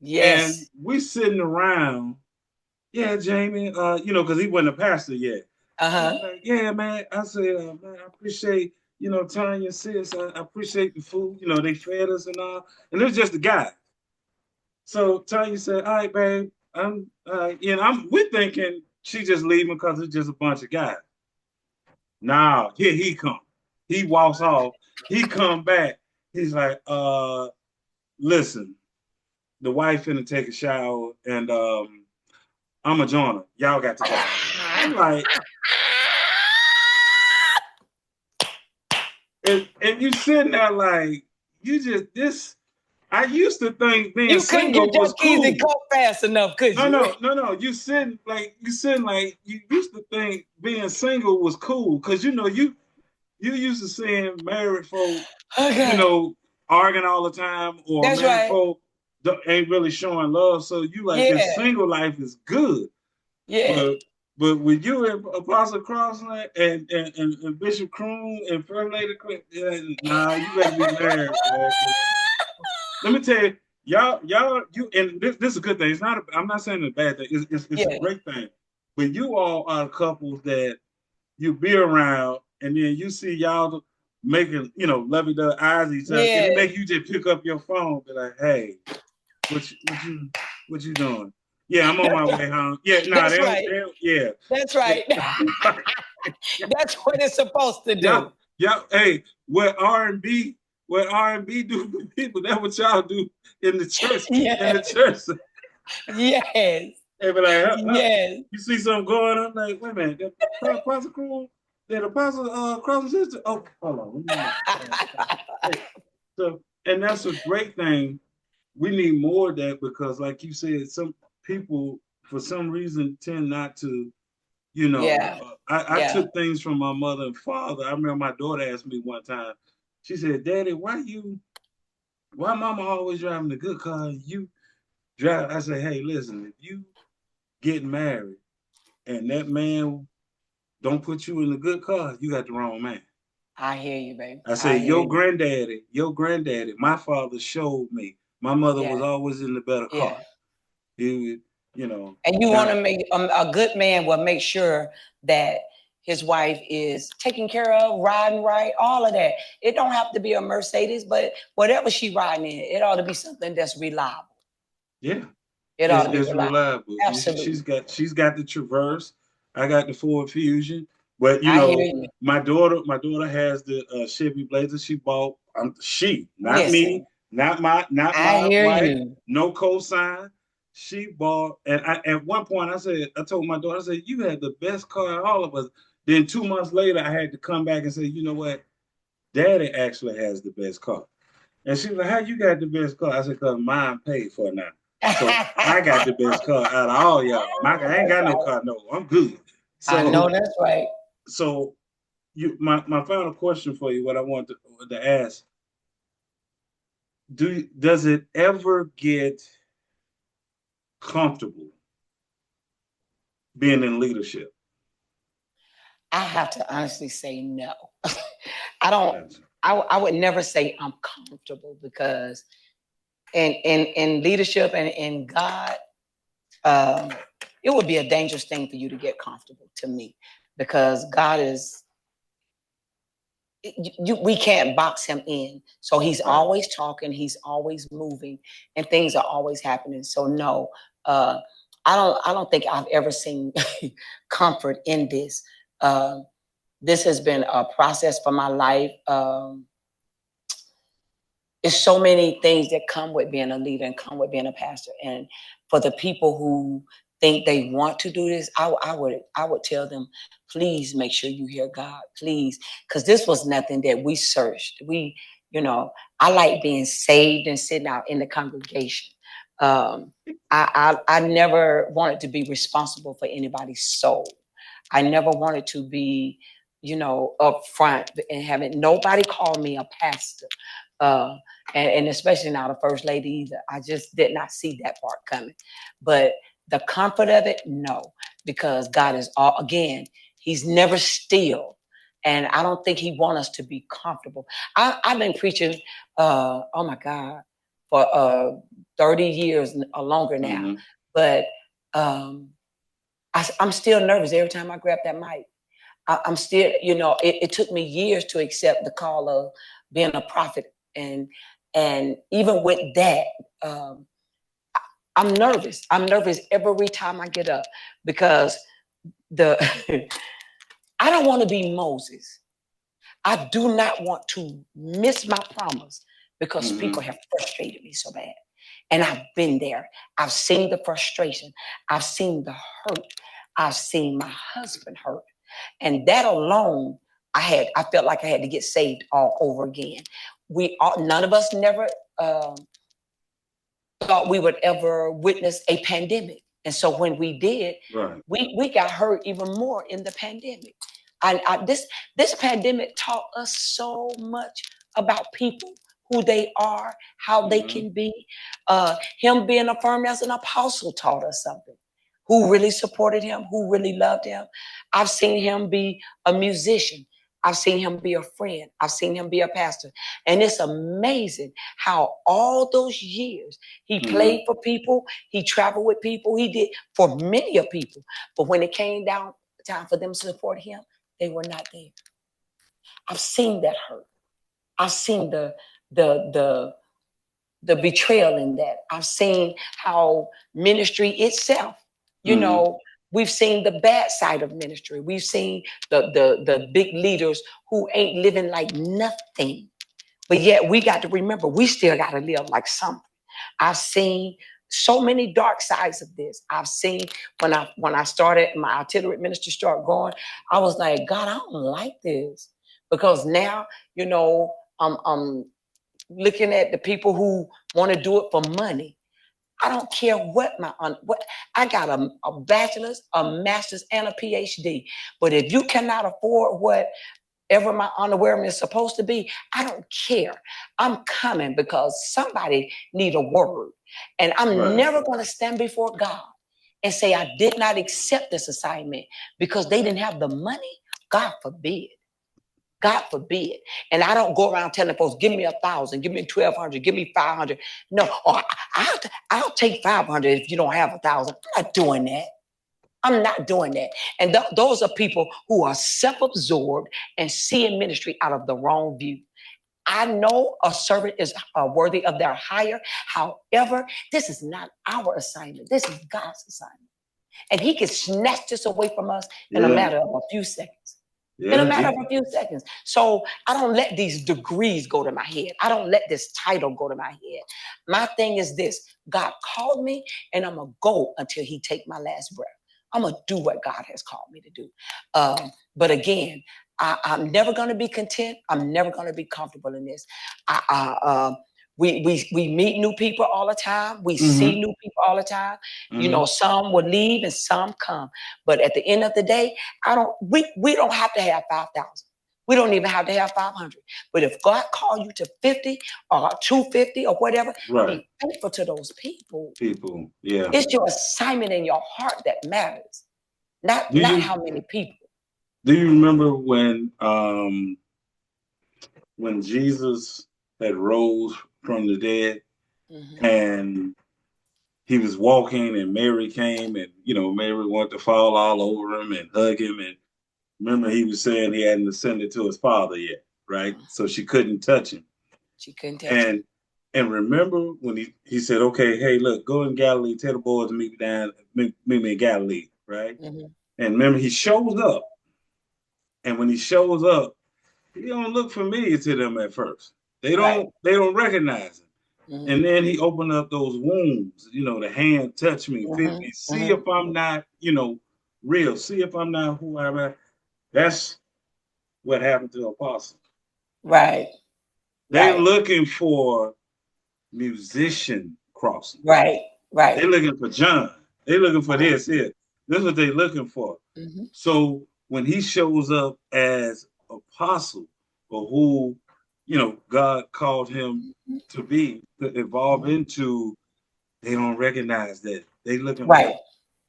Yes. we sitting around. Yeah, Jamie. Because he wasn't a pastor yet. He Uh-huh. was like, yeah, man. I said, man, I appreciate, Tanya, sis. I appreciate the food. They fed us and all. And it was just a guy. So Tanya said, all right, babe. We're thinking she just leaving because it's just a bunch of guys. Nah, here he come. He walks off. He come back. He's like, listen, the wife finna take a shower and I'm a joiner. Y'all got to go. I'm like, and you sitting there like, you just this. I used to think being You couldn't single get was your keys and cool. coat fast enough, could No, you? no, no, no. You sitting like you used to think being single was cool because you used to seeing married folk, you Okay. know, arguing all the time, or That's married right. folk ain't really showing love. So you like this Yeah. single life is good, Yeah. but with you and Apostle Croslan and Bishop Croon and First Lady Queen, nah, you better be married, man. 'Cause let me tell you, and this is a good thing. It's not. I'm not saying it's a bad thing. It's a Yeah. great thing. But you all are couples that you be around, and then you see y'all making, lovey-dovey eyes at each other, and it Yes. make you just pick up your phone, be like, "Hey, what you doing? Yeah, I'm on That's my right. way home. Yeah, nah, That's right. yeah, That's right. yeah, That's what it's supposed to y'all, do. y'all. Hey, what R&B do for people? That's what y'all do in the church. In the Yes. church, Yes. they be like, Yes. you see something going on? Like, wait a minute, the Apostle Crew, the Apostle Cross Sister. Oh, hold on. Hey, so, and that's a great thing. We need more of that because, like you said, some people for some reason tend not to. You know, Yeah. I Yeah. took things from my mother and father. I remember my daughter asked me one time. She said, "Daddy, why Mama always driving the good car? And you drive?" I said, "Hey, listen, if you get married and that man don't put you in the good car, you got the wrong man." I hear you, baby. I I said, hear you. your granddaddy, my father showed me. My mother was Yeah. always in the better car. Yeah. He, you know, And you want now, to make a good man will make sure that his wife is taken care of, riding right, all of that. It don't have to be a Mercedes, but whatever she riding in, it ought to be something that's reliable. yeah, It ought to be it's reliable. reliable. Absolutely. She's got the Traverse. I got the Ford Fusion. But I hear you. my daughter has the Chevy Blazer. She bought. Not me, Listen, not I my hear wife. you. No cosign. She bought, and at one point I told my daughter, I said, "You had the best car of all of us." Then 2 months later, I had to come back and say, "You know what? Daddy actually has the best car." And she was like, "How you got the best car?" I said, "Cause mine paid for it now. So I got the best car out of all y'all. I ain't That's got no right. car, no. I'm good." I know So that's right. so my final question for you, what I want to ask, does it ever get comfortable being in leadership? I have to honestly say no. I don't. Gotcha. I would never say I'm comfortable because in leadership and in God, um, it would be a dangerous thing for you to get comfortable to me because God is we can't box him in. So he's Right. always talking, he's always moving, and things are always happening. So no, uh, I don't think I've ever seen comfort in this. Uh, this has been a process for my life. There's so many things that come with being a leader and come with being a pastor. And for the people who think they want to do this, I would tell them, please make sure you hear God, please, because this was nothing that we searched. You know, I like being saved and sitting out in the congregation. Um, I never wanted to be responsible for anybody's soul. I never wanted to be, up front and having nobody call me a pastor. Uh, and especially now the first lady either. I just did not see that part coming. But the comfort of it, no, because God is all again, he's never still. And I don't think he wants us to be comfortable. I've been preaching, oh my God, for 30 years or longer now. Mm-hmm. But um, I'm still nervous every time I grab that mic. I'm still, it took me years to accept the call of being a prophet, and even with that, um, I'm nervous. I'm nervous every time I get up because the I don't want to be Moses. I do not want to miss my promise because Mm-hmm. people have frustrated me so bad. And I've been there. I've seen the frustration. I've seen the hurt. I've seen my husband hurt. And that alone, I felt like I had to get saved all over again. None of us never um, thought we would ever witness a pandemic. And so when we did, Right. we got hurt even more in the pandemic. This pandemic taught us so much about people, who they are, how they Mm-hmm. can be. Him being affirmed as an apostle taught us something. Who really supported him, who really loved him. I've seen him be a musician. I've seen him be a friend. I've seen him be a pastor. And it's amazing how all those years he Mm-hmm. played for people, he traveled with people, he did for many of people. But when it came down time for them to support him, they were not there. I've seen that hurt. I've seen the the the betrayal in that. I've seen how ministry itself, you Mm-hmm. know, we've seen the bad side of ministry. We've seen the big leaders who ain't living like nothing. But yet we got to remember we still got to live like something. I've seen so many dark sides of this. I've seen when I started my artillery ministry start going, I was like, God, I don't like this. Because now, I'm looking at the people who want to do it for money. I don't care what I got a bachelor's, a master's, and a PhD. But if you cannot afford whatever my underwear is supposed to be, I don't care. I'm coming because somebody need a word. And I'm Right. never going to stand before God and say I did not accept this assignment because they didn't have the money. God forbid. God forbid. And I don't go around telling folks, give me 1,000, give me 1,200, give me 500. No, or I'll take 500 if you don't have 1,000. I'm not doing that. I'm not doing that. And those are people who are self-absorbed and seeing ministry out of the wrong view. I know a servant is worthy of their hire. However, this is not our assignment. This is God's assignment. And he can snatch this away from us in a Yeah. matter of a few seconds. In a Yeah. matter of a few seconds. So I don't let these degrees go to my head. I don't let this title go to my head. My thing is this: God called me, and I'm gonna go until He take my last breath. I'm gonna do what God has called me to do. But again, I'm never gonna be content. I'm never gonna be comfortable in this. I, I, we meet new people all the time. We see Mm-hmm. new people all the time. You Mm-hmm. know, some will leave and some come. But at the end of the day, we don't have to have 5,000. We don't even have to have 500. But if God called you to 50 or 250 or whatever, Right. be faithful to those people. People. Yeah. It's your assignment in your heart that matters, not Do not you how many people. do you remember when Jesus had rose from the dead Hmm. and he was walking and Mary came and Mary wanted to fall all over him and hug him and remember he was saying he hadn't ascended to his father yet, right? So she couldn't touch him. She couldn't touch him. And remember when he said, okay, hey, look, go in Galilee, tell the boys to meet me in Galilee, right? Hmm. And remember he shows up, and when he shows up, he don't look familiar to them at first. They Right. don't recognize him. Hmm. And then he opened up those wounds, the hand touch me, feel Hmm. me, see Hmm. if I'm not, real, see if I'm not who I'm at. That's what happened to Apostle. Right. They Right. looking for musician crossing. Right. Right. They looking for John. They looking for this here. This is what they looking for. Hmm. So when he shows up as apostle, or who, God called him to be, to evolve Hmm. into, they don't recognize that. Right.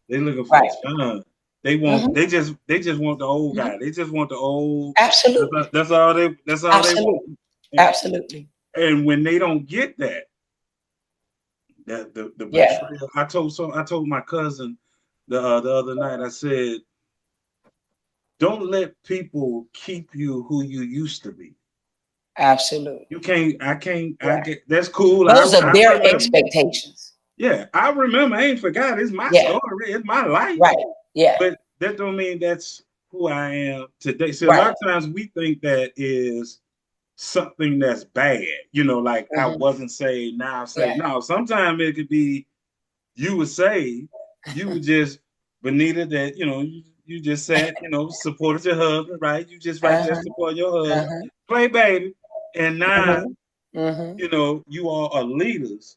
They looking for Right. John. They want Hmm. they just want the old Hmm. guy. They just want the old. Absolutely. That's all they want. Absolutely. And, Absolutely. and when they don't get that, the Yeah. betrayal. I told my cousin the other night. I said, don't let people keep you who you used to be. Absolutely. You can't. I can't. I Right. get. That's cool. Those are I their remember. expectations. Yeah, I remember. I ain't forgot. It's my Yeah. story. It's my life. Right. Yeah. But that don't mean that's who I am today. See, a lot Right. of times we think that is something that's bad. Like I Hmm. wasn't saved, now I'm Yeah. saved. No, sometimes it could be you were saved, you were just Bernita that, you just said, supported your husband, right? You just right there Uh-huh. supporting your husband, Uh-huh. play baby. And now, Hmm. Hmm. you all are leaders.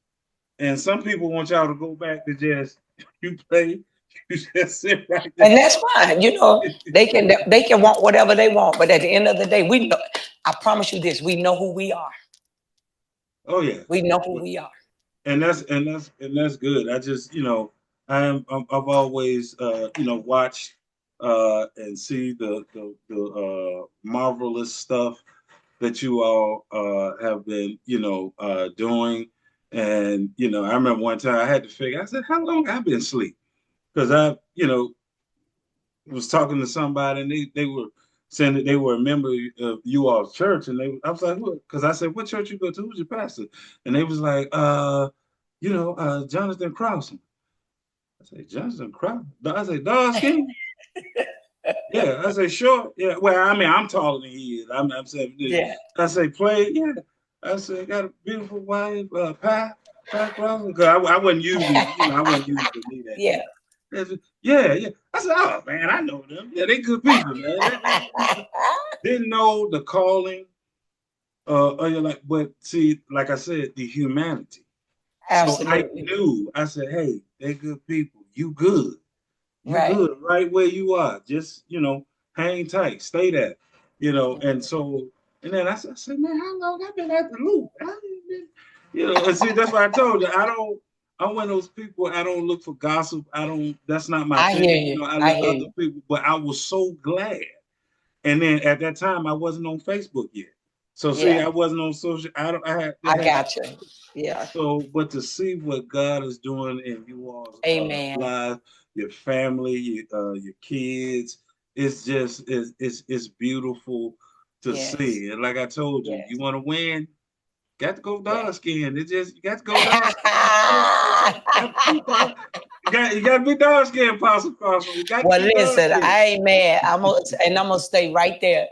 And some people want y'all to go back to just you play, you just sit right there. And that's fine. You know, they can want whatever they want, but at the end of the day, we know. I promise you this: we know who we are. Oh yeah. We know who we are. And that's good. I just I've always watched and see the marvelous stuff that you all have been doing. And I remember one time I had to figure. I said, how long I've been asleep? Because I was talking to somebody and they were saying that they were a member of you all's church, and I was like, what? Because I said, what church you go to? Who's your pastor? And they was like, Jonathan Croslan. I said, Jonathan Croslan? I said, dog skin? Yeah. I say, sure. Yeah. Well, I mean, I'm taller than he is. I'm saying, Yeah. I say, play. Yeah. I said, got a beautiful wife, Pat Croslan. Because I wasn't using, I wasn't using the me that Yeah. day. They said, yeah, yeah. I said, oh man, I know them. Yeah, they good people, man. They good people. Didn't know the calling. But see, like I said, the humanity. So I Absolutely. knew, I said, hey, they're good people. You good. You Right. good right where you are. Just, hang tight, stay there. And so, and then I said, man, how long I been at the loop? I ain't been, and see, that's why I told you, I'm one of those people, I don't look for gossip. That's not my I hear thing. you. I I let hear other you. people, but I was so glad. And then at that time, I wasn't on Facebook yet. So see, Yeah. I wasn't on social. I Didn't have got you. Yeah. so, but to see what God is doing in you all's Amen. lives, your family, your kids, it's beautiful to Yes. see. And like I told you, you Yes. want to win, got to go Yeah. dark skin. It just you got to go dark skin. Got to be dark. You got to be dark skin, Apostle Croslan. You got to Well, be dark listen, skin. I ain't mad. I'm gonna stay right there.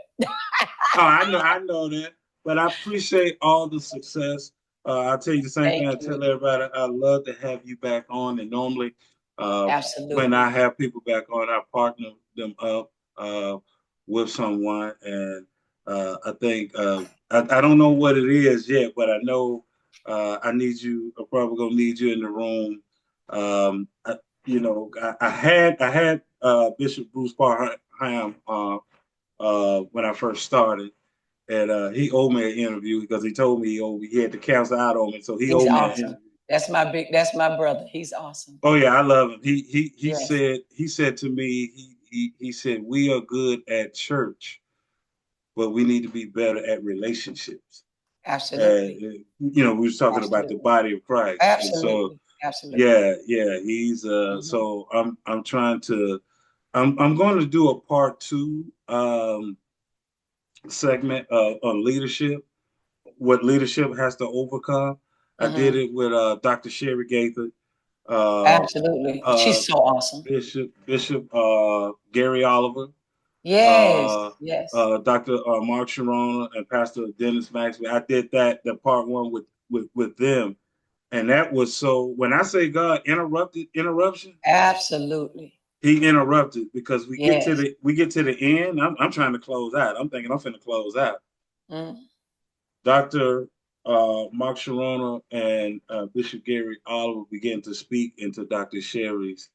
Oh, I know that. But I appreciate all the success. I'll tell you the same thing Thank I you. tell everybody. I love to have you back on. And normally, uh, when I Absolutely. have people back on, I partner them up with someone. And I think I don't know what it is yet, but I know I need you. I'm probably gonna need you in the room. I had Bishop Bruce Parham when I first started, and he owed me an interview because he told me he had to cancel out on me, so he He's owed me an awesome. interview. That's my brother. He's awesome. Oh yeah, I love him. He Yes. said to me he said we are good at church, but we need to be better at relationships. Absolutely. We was talking about the Absolutely. body of Christ, and so Absolutely. Absolutely. yeah, he's Hmm. so I'm trying to I'm going to do a part two segment on leadership, what leadership has to overcome. I did Hmm. it with Dr. Sherry Gaither, uh, Absolutely. uh, She's so awesome. Bishop Gary Oliver, Yes. Yes. Dr. Mark Sharona, and Pastor Dennis Maxwell. I did the part one with them, and that was so. When I say God interruption, Absolutely. He interrupted because Yes. we get to the end. I'm trying to close out. I'm thinking I'm finna close out. Mm. Dr. Mark Sharona and Bishop Gary Oliver began to speak into Dr. Sherry's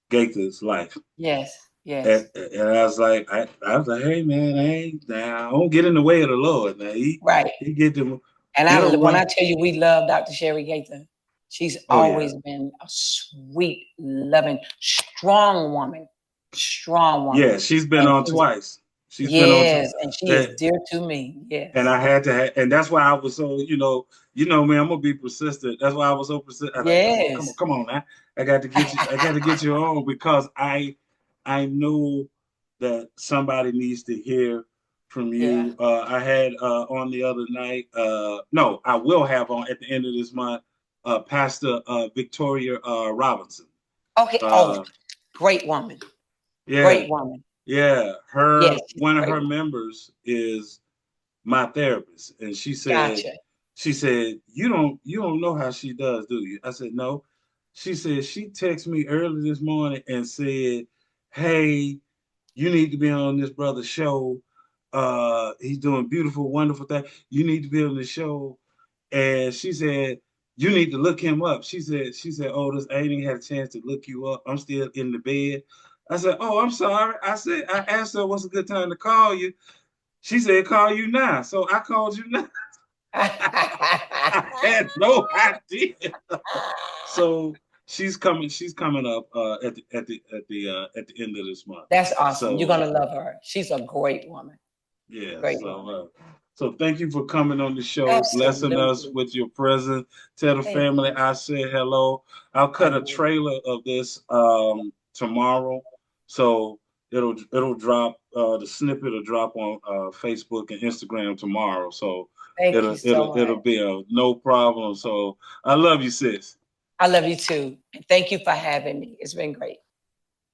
Gaither's life. Yes. And, Yes. and I was like, hey man, I don't get in the way of the Lord. Now Right. he get them And when I interrupt. tell you we love Dr. Sherry Gaither, she's Oh yeah, always been a sweet, loving, strong woman. Strong yeah. woman. She's been And on she's twice. She's been on yes, and she is that. dear to me. And Yes. I had to, and that's why I was so, man, I'm gonna be persistent. That's why I was so persistent. I was like, Yes. come on, now. I got to get you on because I know that somebody needs to hear from Yeah. you. I had on the other night. No, I will have on at the end of this month. Pastor Victoria Robinson. Okay. Oh, Uh, great woman. yeah, Great woman. yeah. Yes, she's a One of great her woman. members is my therapist, and Gotcha. she said you don't know how she does, do you? I said no. She said she texted me early this morning and said, hey, you need to be on this brother's show. He's doing beautiful, wonderful thing. You need to be on the show. And she said, you need to look him up. She said, oh, this I ain't even had a chance to look you up. I'm still in the bed. I said, oh, I'm sorry. I asked her what's a good time to call you. She said, call you now. So I called you now. I had no idea. So she's coming up at the end of this month. That's awesome. You're So gonna love her. She's a great woman. yeah, Great woman. so thank you for coming on the show, blessing us Absolutely. with your presence. Tell the family Amen. I said hello. I'll I cut a will. trailer of this tomorrow, so it'll drop. The snippet will drop on Facebook and Instagram tomorrow. So Thank you it'll so it'll much. it'll be a no problem. So I love you, sis. I love you too. And thank you for having me. It's been great.